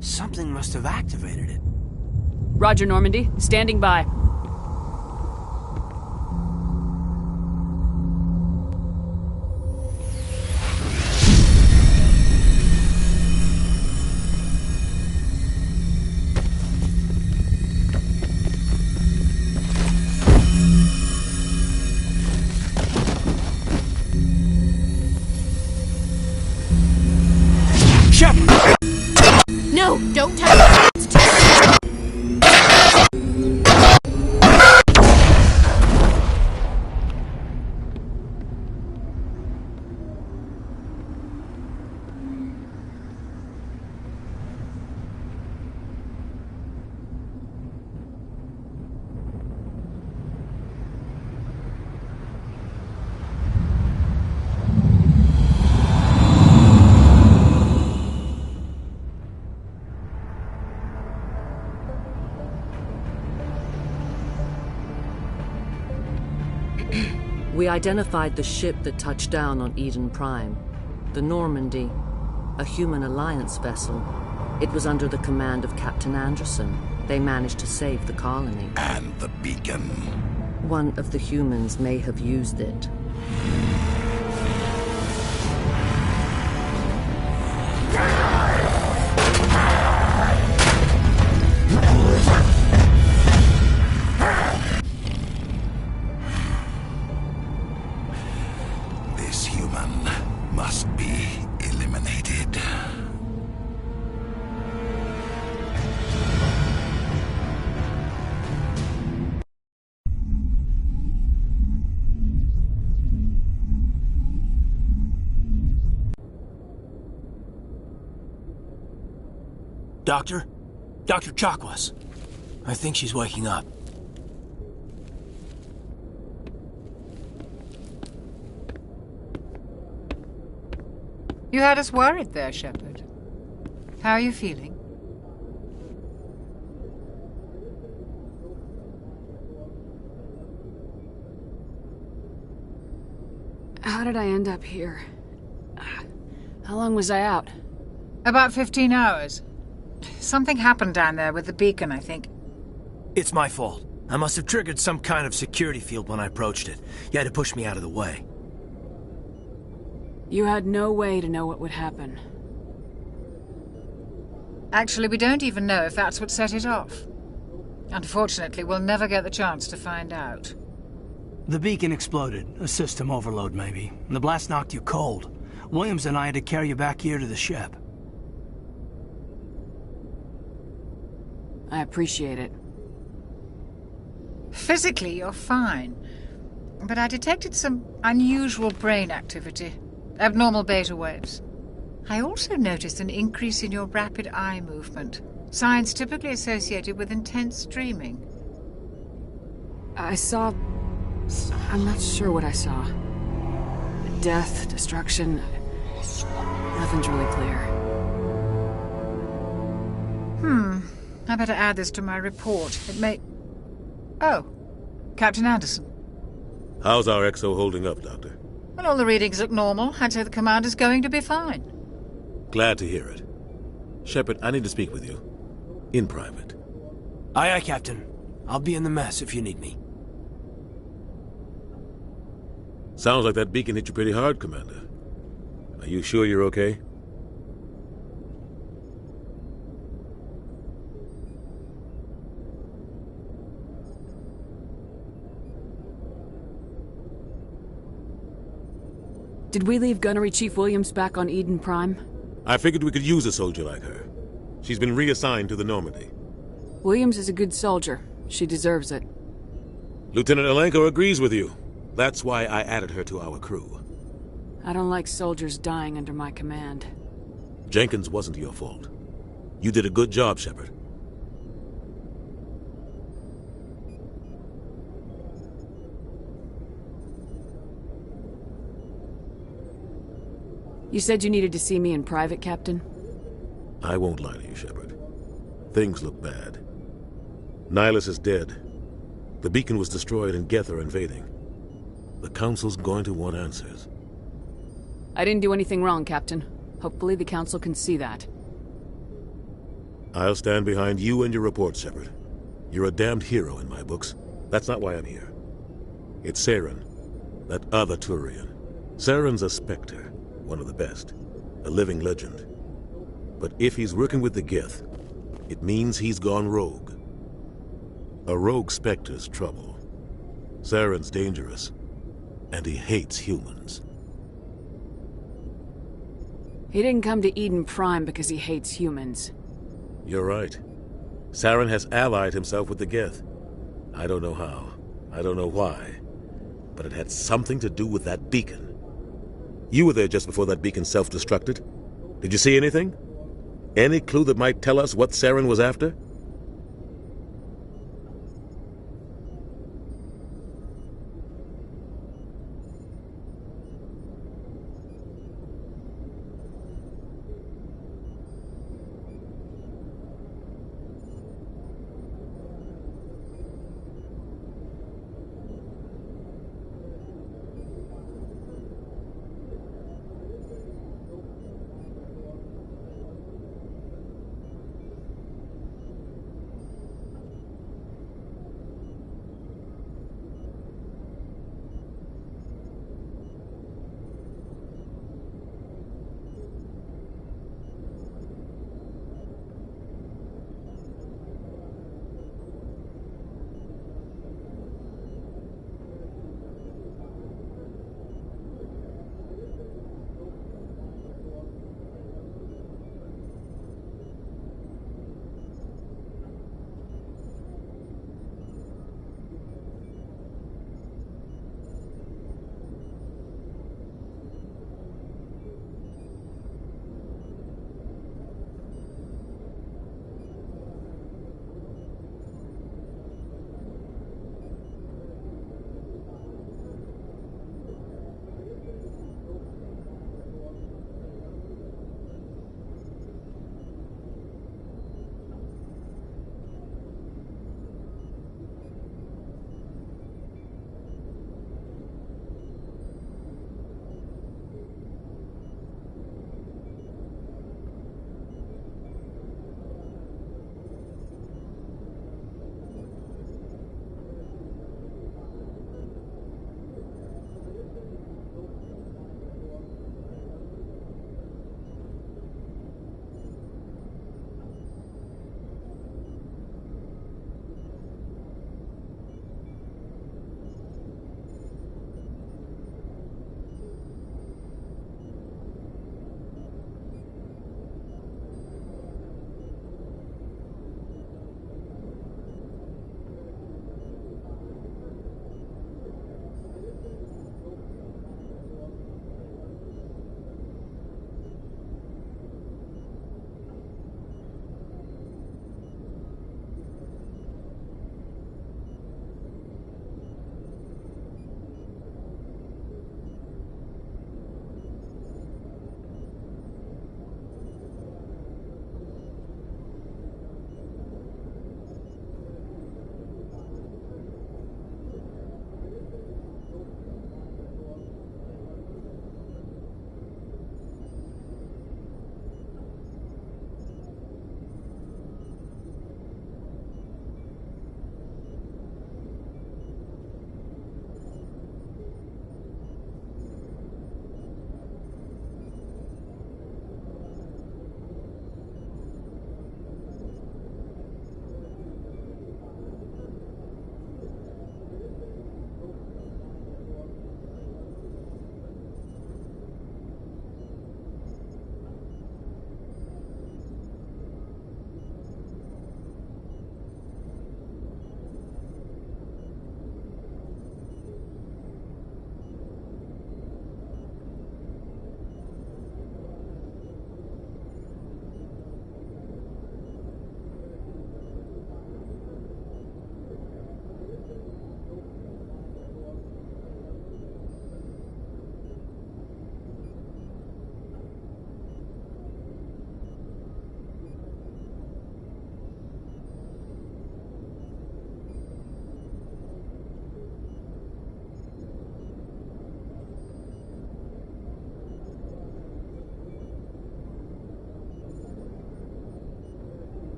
Something must have activated it. Roger, Normandy. Standing by. No, don't touch it. It's too We identified the ship that touched down on Eden Prime, the Normandy, a human alliance vessel. It was under the command of Captain Anderson. They managed to save the colony. And the beacon. One of the humans may have used it. This human must be eliminated. Doctor? Dr. Chakwas. I think she's waking up. You had us worried there, Shepard. How are you feeling? How did I end up here? How long was I out? About 15 hours. Something happened down there with the beacon, I think. It's my fault. I must have triggered some kind of security field when I approached it. You had to push me out of the way. You had no way to know what would happen. Actually, we don't even know if that's what set it off. Unfortunately, we'll never get the chance to find out. The beacon exploded. A system overload, maybe. The blast knocked you cold. Williams and I had to carry you back here to the ship. I appreciate it. Physically, you're fine. But I detected some unusual brain activity. Abnormal beta waves. I also noticed an increase in your rapid eye movement. Signs typically associated with intense dreaming. I saw... I'm not sure what I saw. Death, destruction... Nothing's really clear. I better add this to my report. It may... Oh. Captain Anderson. How's our XO holding up, Doctor? Well, all the readings look normal. I'd say the commander's going to be fine. Glad to hear it. Shepard, I need to speak with you. In private. Aye, aye, Captain. I'll be in the mess if you need me. Sounds like that beacon hit you pretty hard, Commander. Are you sure you're okay? Did we leave Gunnery Chief Williams back on Eden Prime? I figured we could use a soldier like her. She's been reassigned to the Normandy. Williams is a good soldier. She deserves it. Lieutenant Alenko agrees with you. That's why I added her to our crew. I don't like soldiers dying under my command. Jenkins wasn't your fault. You did a good job, Shepard. You said you needed to see me in private, Captain? I won't lie to you, Shepard. Things look bad. Nihilus is dead. The beacon was destroyed and Geth are invading. The Council's going to want answers. I didn't do anything wrong, Captain. Hopefully the Council can see that. I'll stand behind you and your report, Shepard. You're a damned hero in my books. That's not why I'm here. It's Saren, that other Turian. Saren's a Spectre, one of the best, a living legend. But if he's working with the Geth, it means he's gone rogue. A rogue Spectre's trouble. Saren's dangerous, and he hates humans. He didn't come to Eden Prime because he hates humans. You're right. Saren has allied himself with the Geth. I don't know how. I don't know why. But it had something to do with that beacon. You were there just before that beacon self-destructed. Did you see anything? Any clue that might tell us what Saren was after?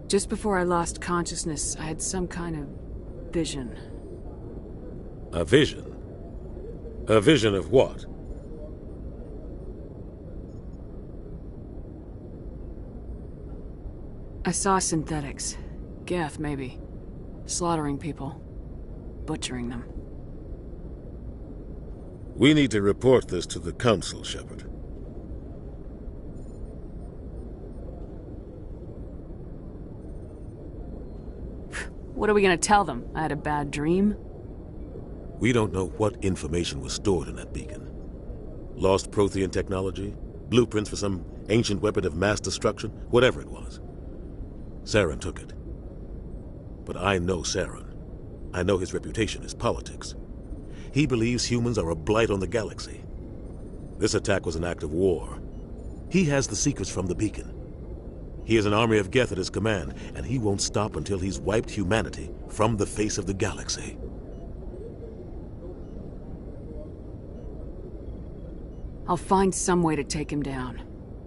Just before I lost consciousness, I had some kind of vision. A vision? A vision of what? I saw synthetics. Geth, maybe. Slaughtering people. Butchering them. We need to report this to the Council, Shepard. What are we gonna tell them? I had a bad dream? We don't know what information was stored in that beacon. Lost Prothean technology? Blueprints for some ancient weapon of mass destruction? Whatever it was. Saren took it. But I know Saren. I know his reputation is politics. He believes humans are a blight on the galaxy. This attack was an act of war. He has the secrets from the beacon. He has an army of Geth at his command, and he won't stop until he's wiped humanity from the face of the galaxy. I'll find some way to take him down.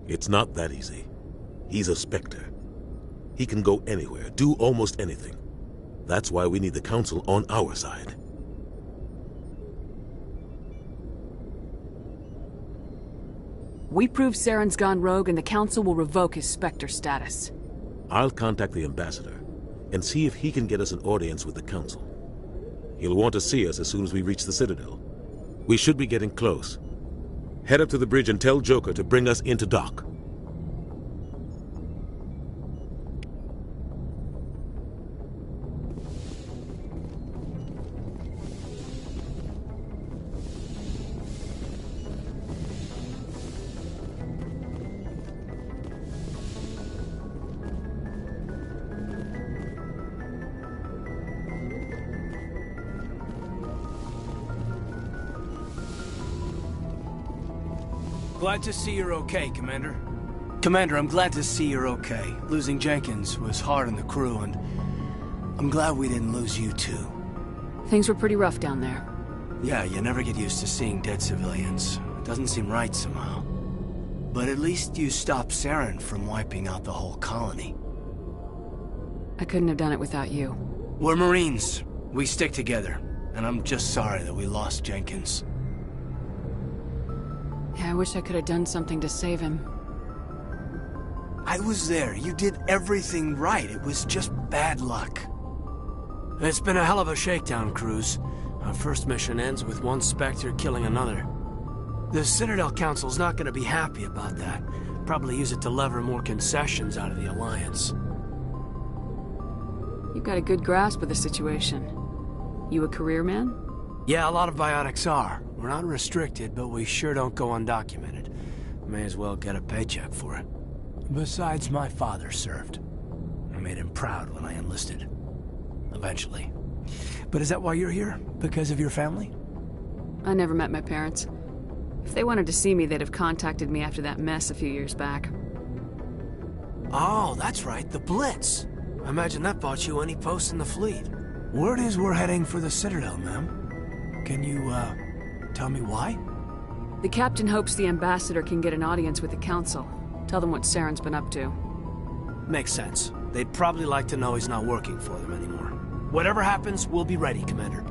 It's not that easy. He's a Spectre. He can go anywhere, do almost anything. That's why we need the Council on our side. We prove Saren's gone rogue and the Council will revoke his Spectre status. I'll contact the Ambassador and see if he can get us an audience with the Council. He'll want to see us as soon as we reach the Citadel. We should be getting close. Head up to the bridge and tell Joker to bring us into dock. Glad to see you're okay, Commander. Commander, I'm glad to see you're okay. Losing Jenkins was hard on the crew, and I'm glad we didn't lose you too. Things were pretty rough down there. Yeah, you never get used to seeing dead civilians. It doesn't seem right somehow. But at least you stopped Saren from wiping out the whole colony. I couldn't have done it without you. We're Marines. We stick together. And I'm just sorry that we lost Jenkins. Yeah, I wish I could have done something to save him. I was there. You did everything right. It was just bad luck. It's been a hell of a shakedown, Cruz. Our first mission ends with one Spectre killing another. The Citadel Council's not going to be happy about that. Probably use it to lever more concessions out of the Alliance. You've got a good grasp of the situation. You a career man? Yeah, a lot of biotics are. We're not restricted, but we sure don't go undocumented. May as well get a paycheck for it. Besides, my father served. I made him proud when I enlisted. Eventually. But is that why you're here? Because of your family? I never met my parents. If they wanted to see me, they'd have contacted me after that mess a few years back. Oh, that's right, the Blitz. I imagine that bought you any post in the fleet. Word is we're heading for the Citadel, ma'am. Can you, tell me why? The captain hopes the Ambassador can get an audience with the Council. Tell them what Saren's been up to. Makes sense. They'd probably like to know he's not working for them anymore. Whatever happens, we'll be ready, Commander.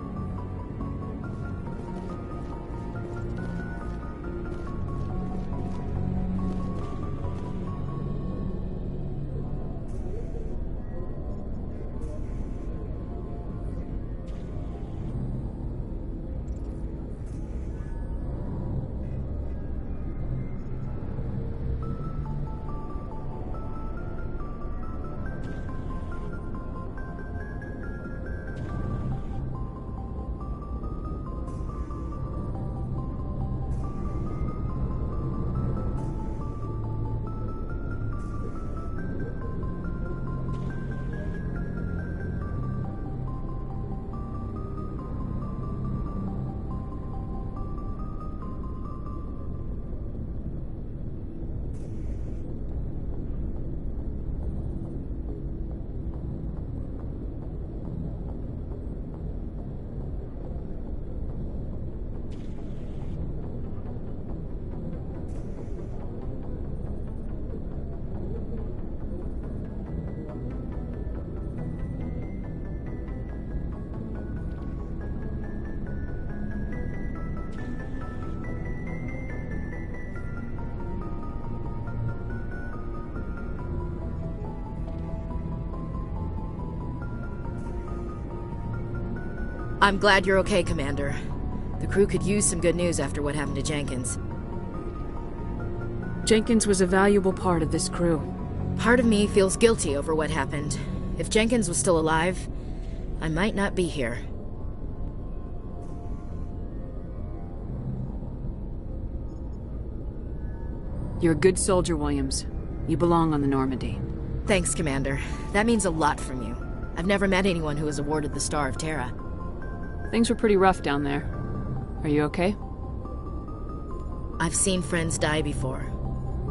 I'm glad you're okay, Commander. The crew could use some good news after what happened to Jenkins. Jenkins was a valuable part of this crew. Part of me feels guilty over what happened. If Jenkins was still alive, I might not be here. You're a good soldier, Williams. You belong on the Normandy. Thanks, Commander. That means a lot from you. I've never met anyone who was awarded the Star of Terra. Things were pretty rough down there. Are you okay? I've seen friends die before.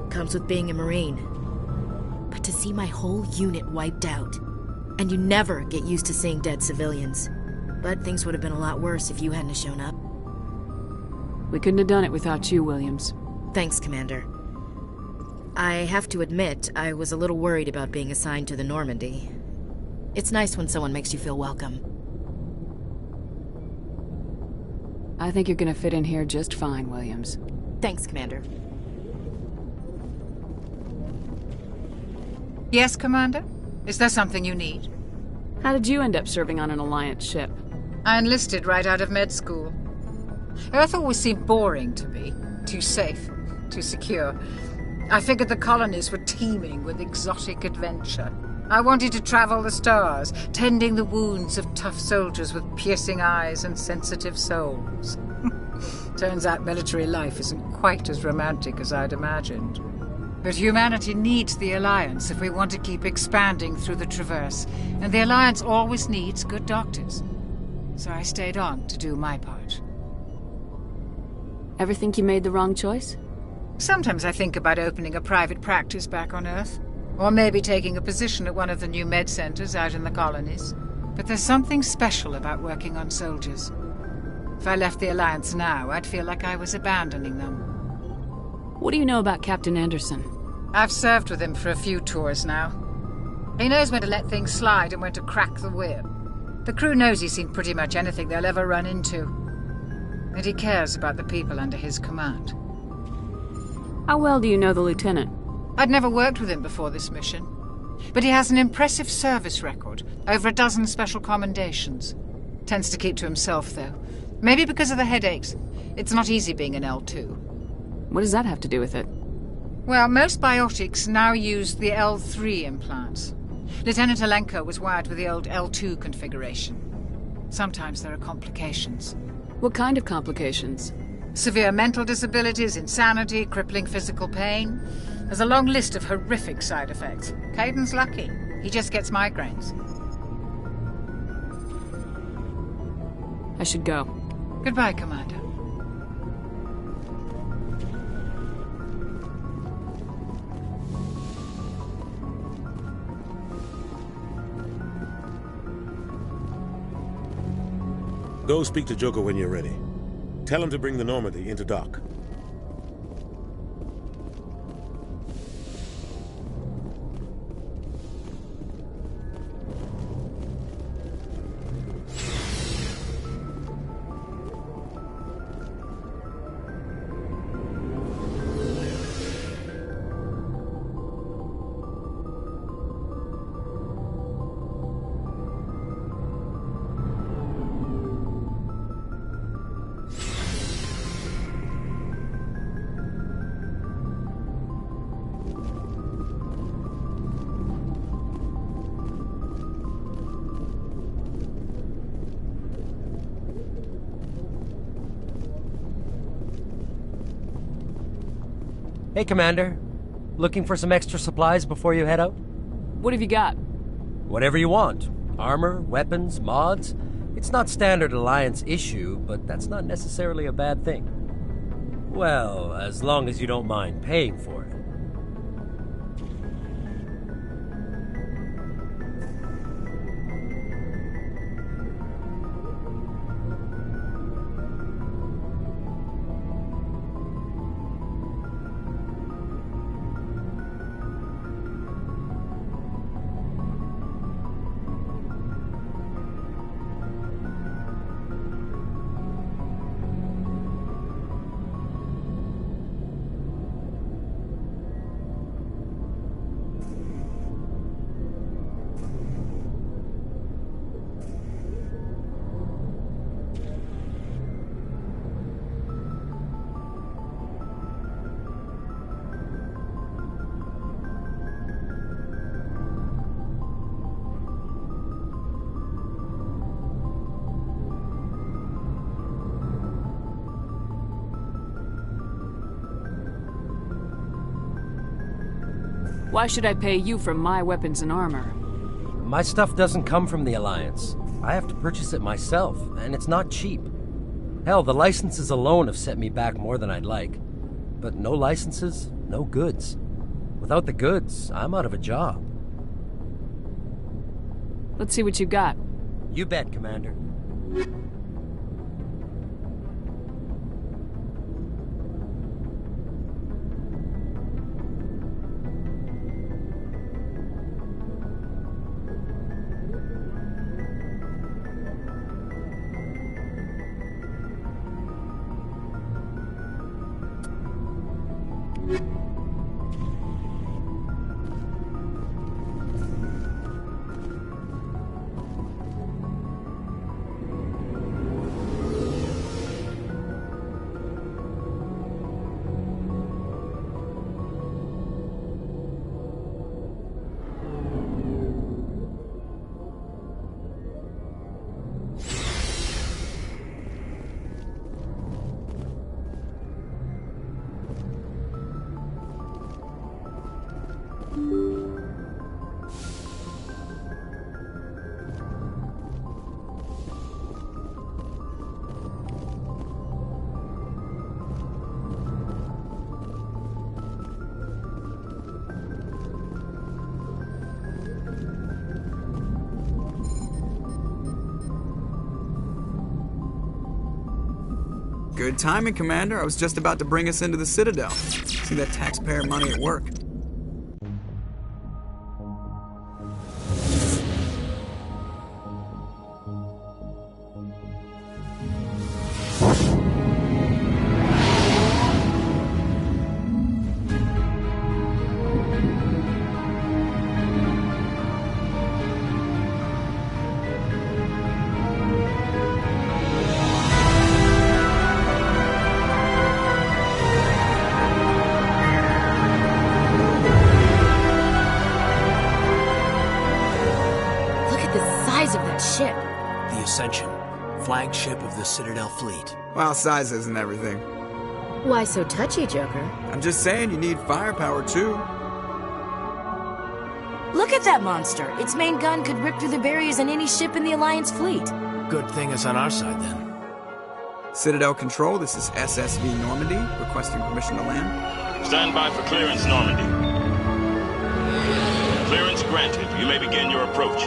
Comes with being a Marine. But to see my whole unit wiped out, and you never get used to seeing dead civilians. But things would have been a lot worse if you hadn't shown up. We couldn't have done it without you, Williams. Thanks, Commander. I have to admit, I was a little worried about being assigned to the Normandy. It's nice when someone makes you feel welcome. I think you're gonna fit in here just fine, Williams. Thanks, Commander. Yes, Commander? Is there something you need? How did you end up serving on an Alliance ship? I enlisted right out of med school. Earth always seemed boring to me. Too safe, too secure. I figured the colonies were teeming with exotic adventure. I wanted to travel the stars, tending the wounds of tough soldiers with piercing eyes and sensitive souls. Turns out military life isn't quite as romantic as I'd imagined. But humanity needs the Alliance if we want to keep expanding through the Traverse, and the Alliance always needs good doctors. So I stayed on to do my part. Ever think you made the wrong choice? Sometimes I think about opening a private practice back on Earth. Or maybe taking a position at one of the new med centers out in the colonies. But there's something special about working on soldiers. If I left the Alliance now, I'd feel like I was abandoning them. What do you know about Captain Anderson? I've served with him for a few tours now. He knows when to let things slide and when to crack the whip. The crew knows he's seen pretty much anything they'll ever run into. And he cares about the people under his command. How well do you know the lieutenant? I'd never worked with him before this mission. But he has an impressive service record, over a dozen special commendations. Tends to keep to himself, though. Maybe because of the headaches. It's not easy being an L2. What does that have to do with it? Well, most biotics now use the L3 implants. Lieutenant Alenko was wired with the old L2 configuration. Sometimes there are complications. What kind of complications? Severe mental disabilities, insanity, crippling physical pain. There's a long list of horrific side effects. Caden's lucky. He just gets migraines. I should go. Goodbye, Commander. Go speak to Joker when you're ready. Tell him to bring the Normandy into dock. Hey, Commander. Looking for some extra supplies before you head out? What have you got? Whatever you want. Armor, weapons, mods. It's not standard Alliance issue, but that's not necessarily a bad thing. Well, as long as you don't mind paying for it. Why should I pay you for my weapons and armor? My stuff doesn't come from the Alliance. I have to purchase it myself, and it's not cheap. Hell, the licenses alone have set me back more than I'd like. But no licenses, no goods. Without the goods, I'm out of a job. Let's see what you got. You bet, Commander. Good timing, Commander. I was just about to bring us into the Citadel. See that taxpayer money at work. Flagship of the Citadel fleet. Well, size isn't everything. Why so touchy, Joker? I'm just saying you need firepower, too. Look at that monster. Its main gun could rip through the barriers in any ship in the Alliance fleet. Good thing it's on our side, then. Citadel Control, this is SSV Normandy, requesting permission to land. Stand by for clearance, Normandy. Clearance granted. You may begin your approach.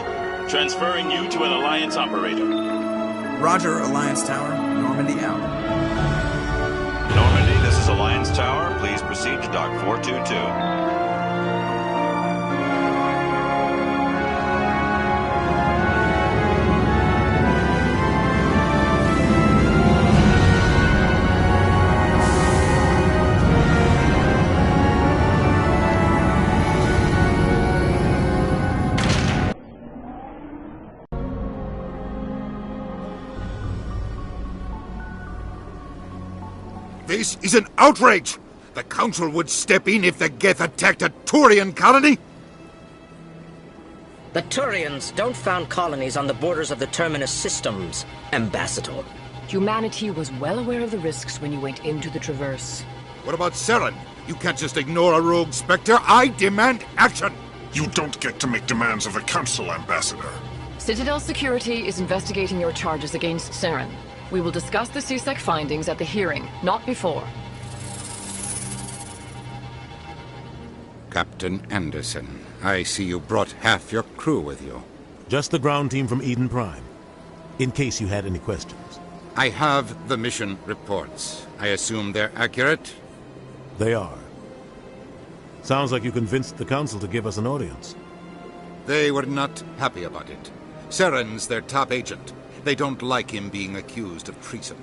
Transferring you to an Alliance operator. Roger, Alliance Tower. Normandy out. Normandy, this is Alliance Tower. Please proceed to Dock 422. This is an outrage! The Council would step in if the Geth attacked a Turian colony? The Turians don't found colonies on the borders of the Terminus systems, Ambassador. Humanity was well aware of the risks when you went into the Traverse. What about Saren? You can't just ignore a rogue Spectre. I demand action! You don't get to make demands of the Council, Ambassador. Citadel Security is investigating your charges against Saren. We will discuss the CSEC findings at the hearing, not before. Captain Anderson, I see you brought half your crew with you. Just the ground team from Eden Prime, in case you had any questions. I have the mission reports. I assume they're accurate? They are. Sounds like you convinced the Council to give us an audience. They were not happy about it. Saren's their top agent. They don't like him being accused of treason.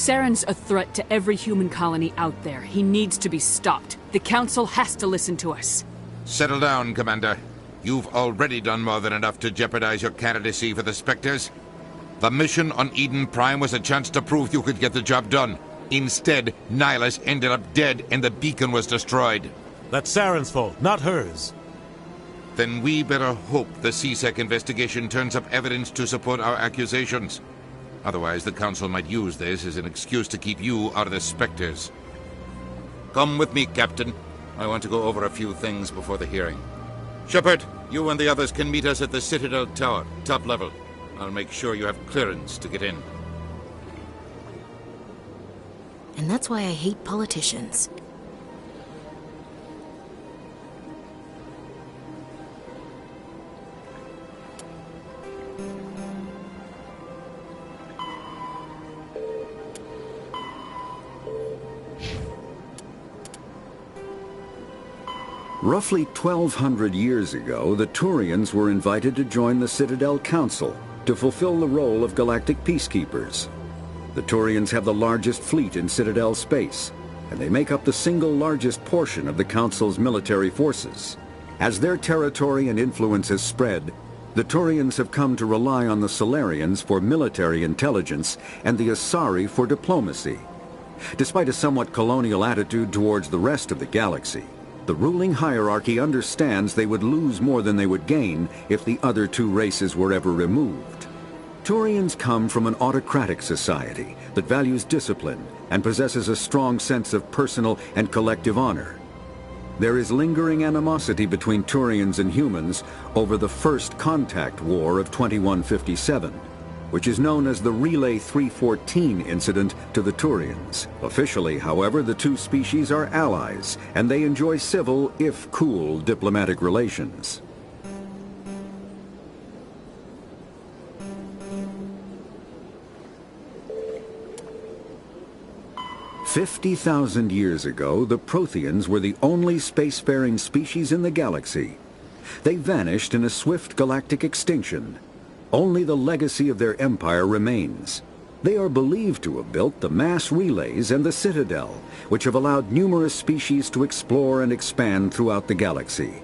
Saren's a threat to every human colony out there. He needs to be stopped. The Council has to listen to us. Settle down, Commander. You've already done more than enough to jeopardize your candidacy for the Spectres. The mission on Eden Prime was a chance to prove you could get the job done. Instead, Nihilus ended up dead and the beacon was destroyed. That's Saren's fault, not hers. Then we better hope the CSEC investigation turns up evidence to support our accusations. Otherwise, the Council might use this as an excuse to keep you out of the Spectres. Come with me, Captain. I want to go over a few things before the hearing. Shepard, you and the others can meet us at the Citadel Tower, top level. I'll make sure you have clearance to get in. And that's why I hate politicians. Roughly 1,200 years ago, the Turians were invited to join the Citadel Council to fulfill the role of galactic peacekeepers. The Turians have the largest fleet in Citadel space, and they make up the single largest portion of the Council's military forces. As their territory and influence has spread, the Turians have come to rely on the Solarians for military intelligence and the Asari for diplomacy. Despite a somewhat colonial attitude towards the rest of the galaxy, the ruling hierarchy understands they would lose more than they would gain if the other two races were ever removed. Turians come from an autocratic society that values discipline and possesses a strong sense of personal and collective honor. There is lingering animosity between Turians and humans over the First Contact War of 2157, which is known as the Relay 314 incident to the Turians. Officially, however, the two species are allies, and they enjoy civil, if cool, diplomatic relations. "50,000 years ago, the Protheans were the only spacefaring species in the galaxy. They vanished in a swift galactic extinction. Only the legacy of their empire remains. They are believed to have built the mass relays and the Citadel, which have allowed numerous species to explore and expand throughout the galaxy.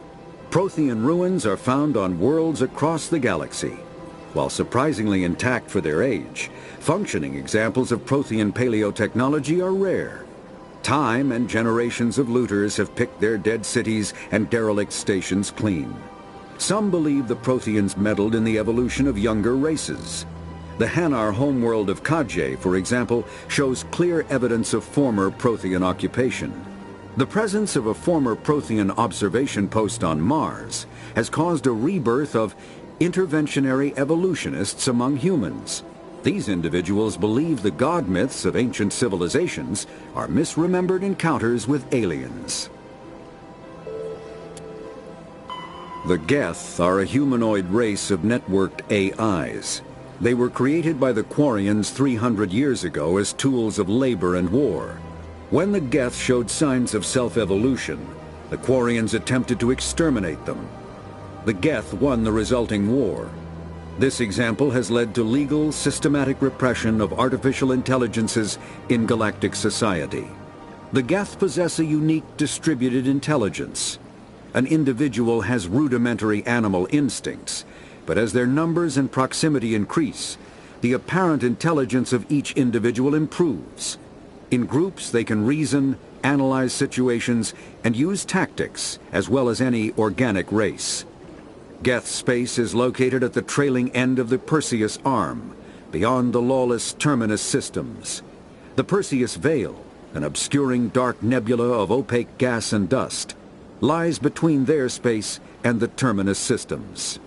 Prothean ruins are found on worlds across the galaxy. While surprisingly intact for their age, functioning examples of Prothean paleotechnology are rare. Time and generations of looters have picked their dead cities and derelict stations clean. Some believe the Protheans meddled in the evolution of younger races. The Hanar homeworld of Kajay, for example, shows clear evidence of former Prothean occupation. The presence of a former Prothean observation post on Mars has caused a rebirth of interventionary evolutionists among humans. These individuals believe the god myths of ancient civilizations are misremembered encounters with aliens. The Geth are a humanoid race of networked AIs. They were created by the Quarians 300 years ago as tools of labor and war. When the Geth showed signs of self-evolution, the Quarians attempted to exterminate them. The Geth won the resulting war. This example has led to legal, systematic repression of artificial intelligences in galactic society. The Geth possess a unique distributed intelligence. An individual has rudimentary animal instincts, but as their numbers and proximity increase, the apparent intelligence of each individual improves. In groups, they can reason, analyze situations, and use tactics, as well as any organic race. Geth space is located at the trailing end of the Perseus Arm, beyond the lawless Terminus systems. The Perseus Veil, an obscuring dark nebula of opaque gas and dust, lies between their space and the Terminus systems.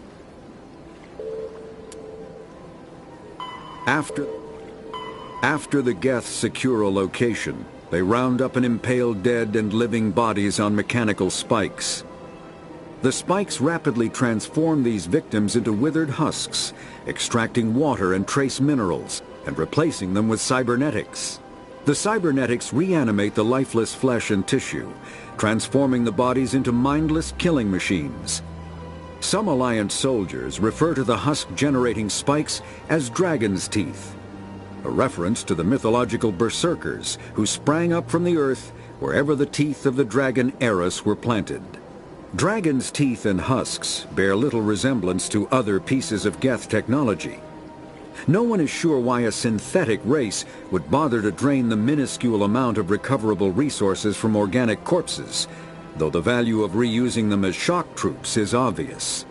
After the Geth secure a location, they round up and impale dead and living bodies on mechanical spikes. The spikes rapidly transform these victims into withered husks, extracting water and trace minerals, and replacing them with cybernetics. The cybernetics reanimate the lifeless flesh and tissue, transforming the bodies into mindless killing machines. Some Alliance soldiers refer to the husk-generating spikes as dragon's teeth. a reference to the mythological berserkers who sprang up from the earth wherever the teeth of the dragon Eris were planted. Dragon's teeth and husks bear little resemblance to other pieces of Geth technology. No one is sure why a synthetic race would bother to drain the minuscule amount of recoverable resources from organic corpses, though the value of reusing them as shock troops is obvious.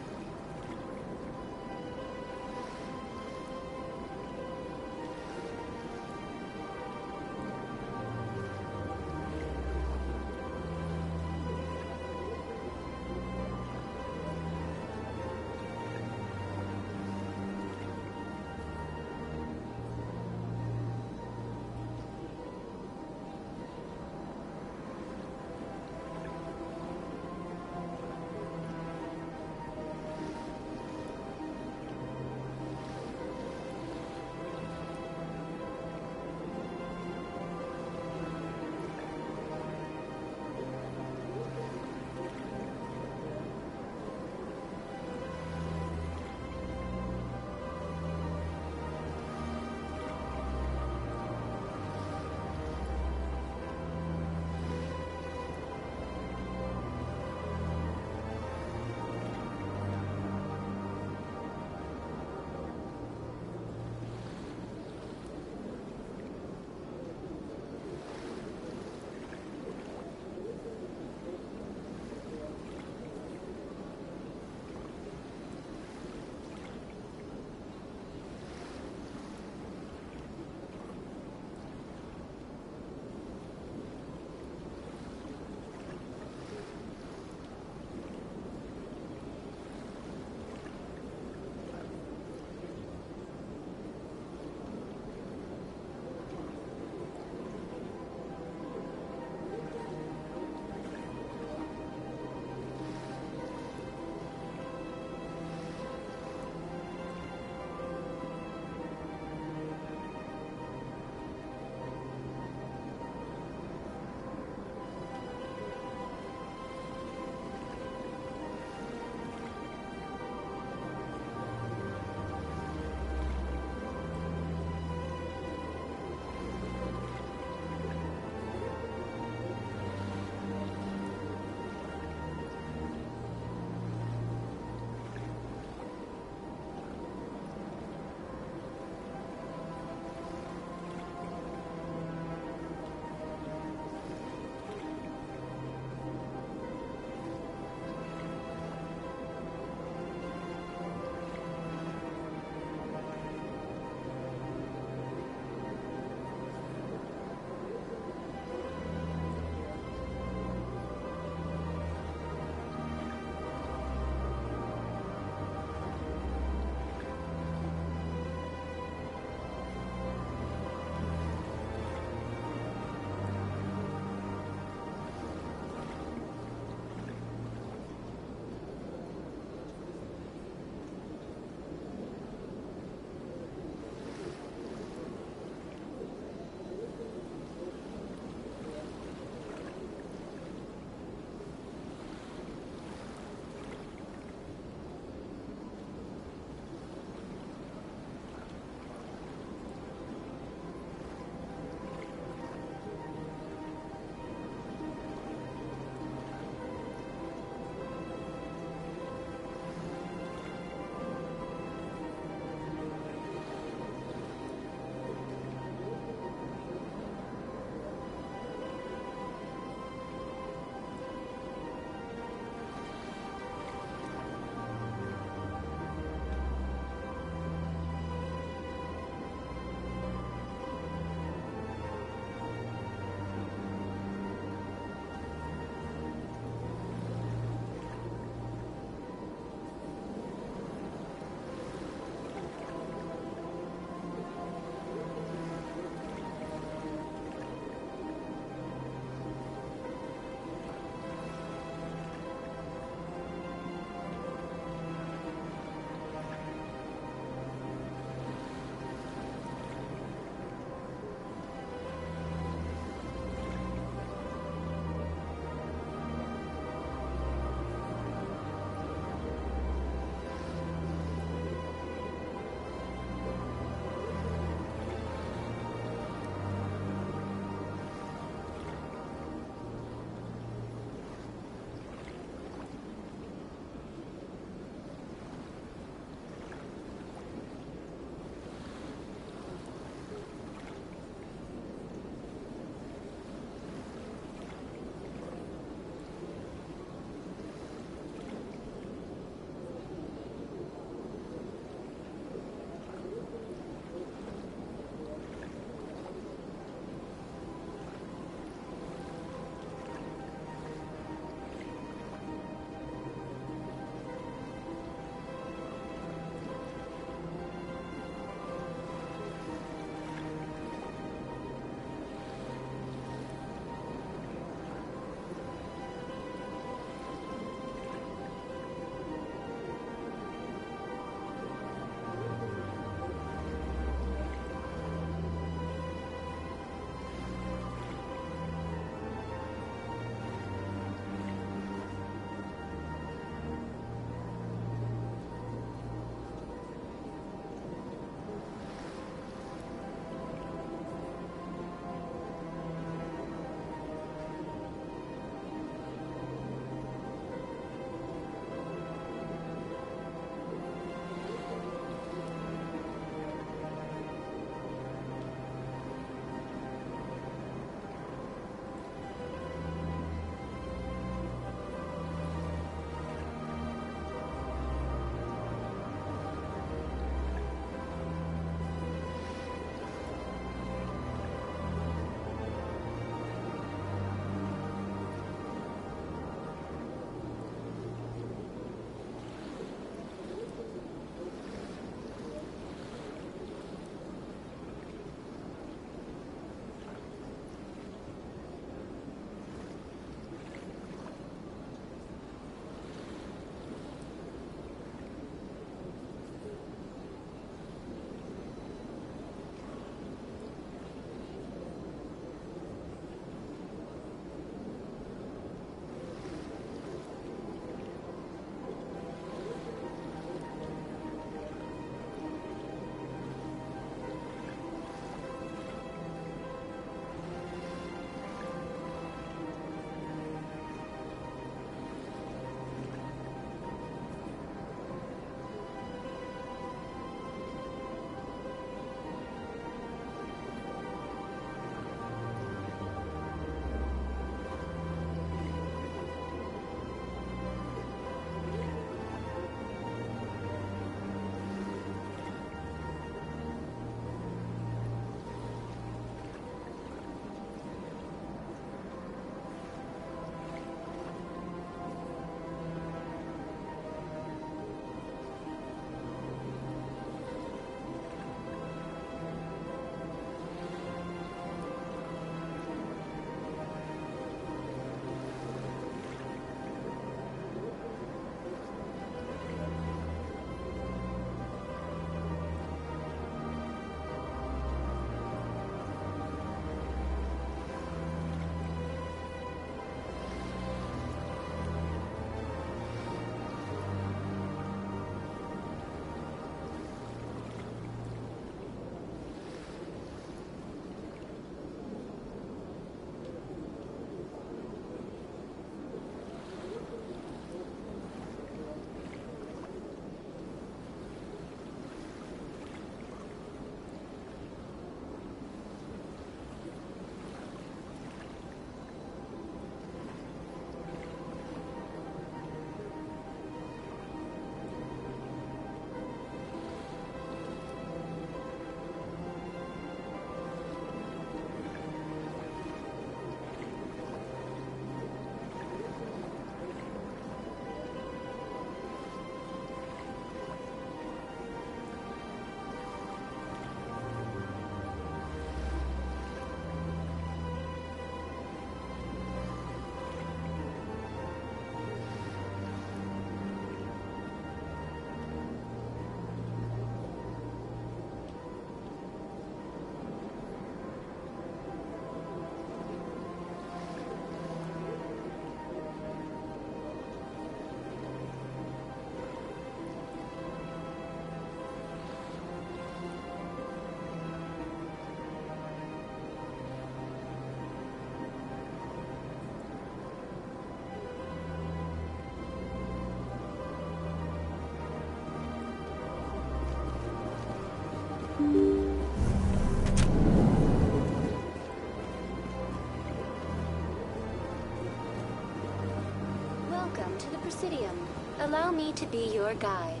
to the Presidium. Allow me to be your guide.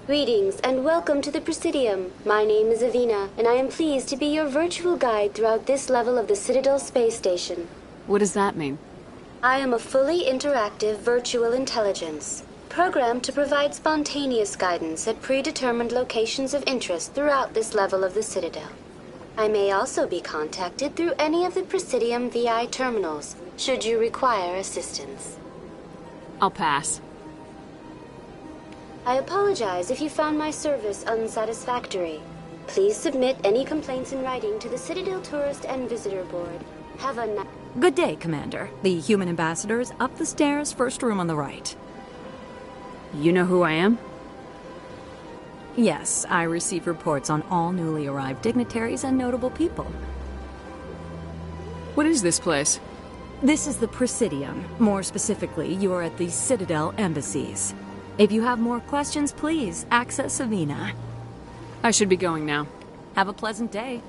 Greetings and welcome to the Presidium. My name is Avina, and I am pleased to be your virtual guide throughout this level of the Citadel space station. What does that mean? I am a fully interactive virtual intelligence, programmed to provide spontaneous guidance at predetermined locations of interest throughout this level of the Citadel. I may also be contacted through any of the Presidium VI terminals, should you require assistance. I'll pass. I apologize if you found my service unsatisfactory. Please submit any complaints in writing to the Citadel Tourist and Visitor Board. Have a nice... Good day, Commander. The human ambassador is up the stairs, first room on the right. You know who I am? Yes, I receive reports on all newly arrived dignitaries and notable people. What is this place? This is the Presidium. More specifically, you are at the Citadel embassies. If you have more questions, please access Savina. I should be going now. Have a pleasant day.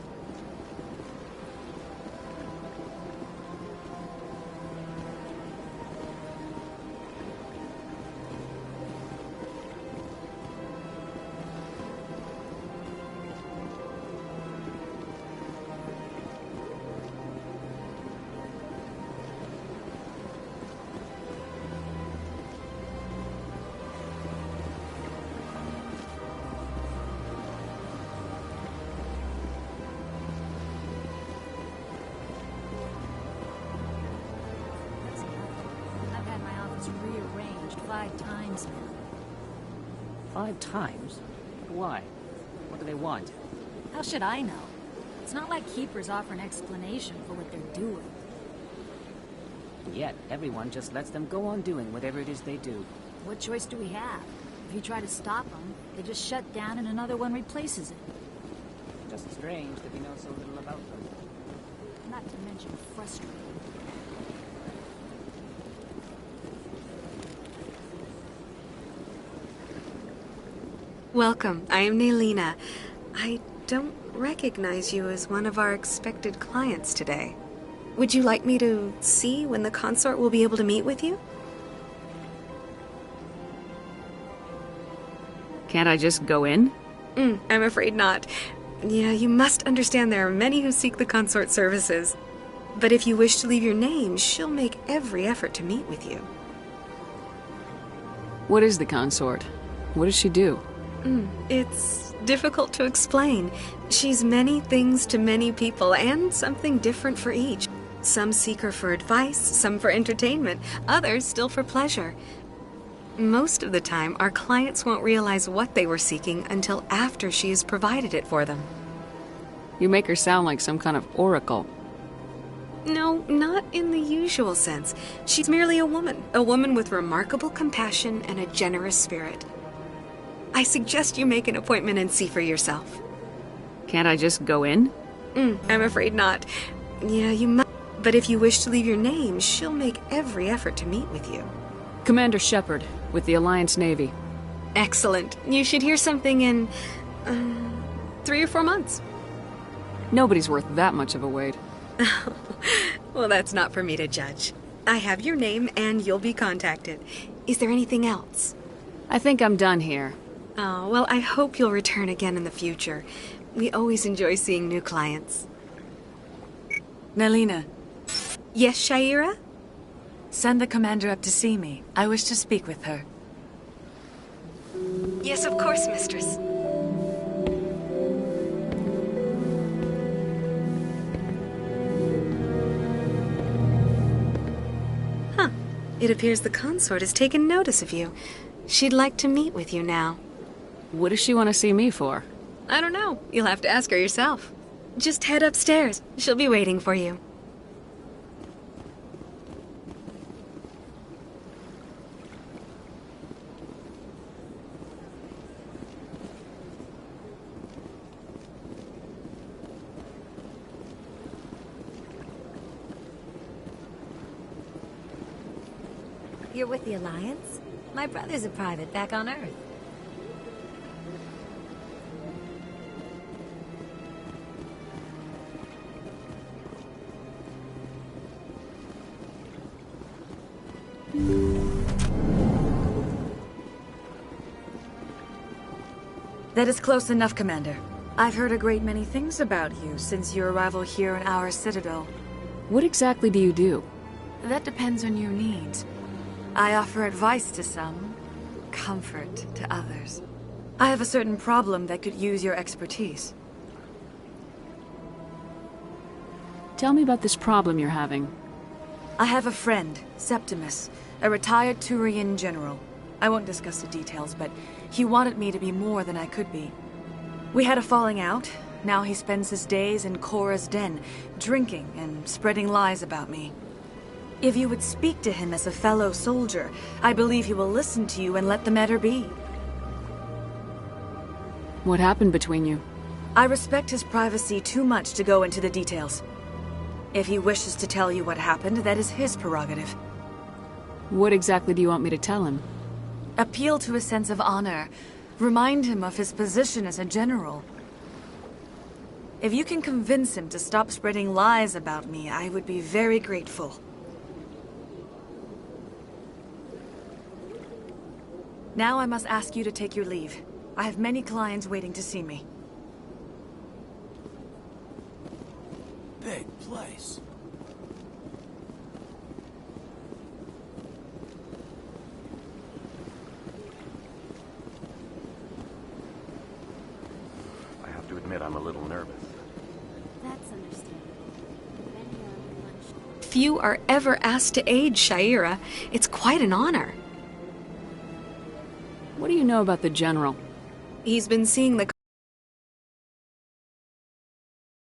Rearranged 5 times now. 5 times? Why? What do they want? How should I know? It's not like Keepers offer an explanation for what they're doing. Yet, everyone just lets them go on doing whatever it is they do. What choice do we have? If you try to stop them, they just shut down and another one replaces it. Just strange that we know so little about them. Not to mention frustrating. Welcome. I am Nailina. I don't recognize you as one of our expected clients today. Would you like me to see when the consort will be able to meet with you? Can't I just go in? I'm afraid not. Yeah, you must understand there are many who seek the consort services. But if you wish to leave your name, she'll make every effort to meet with you. What is the consort? What does she do? It's difficult to explain. She's many things to many people, and something different for each. Some seek her for advice, some for entertainment, others still for pleasure. Most of the time, our clients won't realize what they were seeking until after she has provided it for them. You make her sound like some kind of oracle. No, not in the usual sense. She's merely a woman with remarkable compassion and a generous spirit. I suggest you make an appointment and see for yourself. Can't I just go in? I'm afraid not. Yeah, you must. But if you wish to leave your name, she'll make every effort to meet with you. Commander Shepard, with the Alliance Navy. Excellent. You should hear something in 3 or 4 months. Nobody's worth that much of a wait. Well, that's not for me to judge. I have your name and you'll be contacted. Is there anything else? I think I'm done here. Oh, well, I hope you'll return again in the future. We always enjoy seeing new clients. Nailina. Yes, Shaira? Send the commander up to see me. I wish to speak with her. Yes, of course, mistress. Huh. It appears the consort has taken notice of you. She'd like to meet with you now. What does she want to see me for? I don't know. You'll have to ask her yourself. Just head upstairs. She'll be waiting for you. You're with the Alliance? My brother's a private back on Earth. That is close enough, Commander. I've heard a great many things about you since your arrival here in our citadel. What exactly do you do? That depends on your needs. I offer advice to some, comfort to others. I have a certain problem that could use your expertise. Tell me about this problem you're having. I have a friend, Septimus, a retired Turian general. I won't discuss the details, but he wanted me to be more than I could be. We had a falling out. Now he spends his days in Korra's den, drinking and spreading lies about me. If you would speak to him as a fellow soldier, I believe he will listen to you and let the matter be. What happened between you? I respect his privacy too much to go into the details. If he wishes to tell you what happened, that is his prerogative. What exactly do you want me to tell him? Appeal to his sense of honor. Remind him of his position as a general. If you can convince him to stop spreading lies about me, I would be very grateful. Now I must ask you to take your leave. I have many clients waiting to see me. Big place. I have to admit I'm a little nervous. That's understandable. Few are ever asked to aid Shaira. It's quite an honor. What do you know about the General? He's been seeing the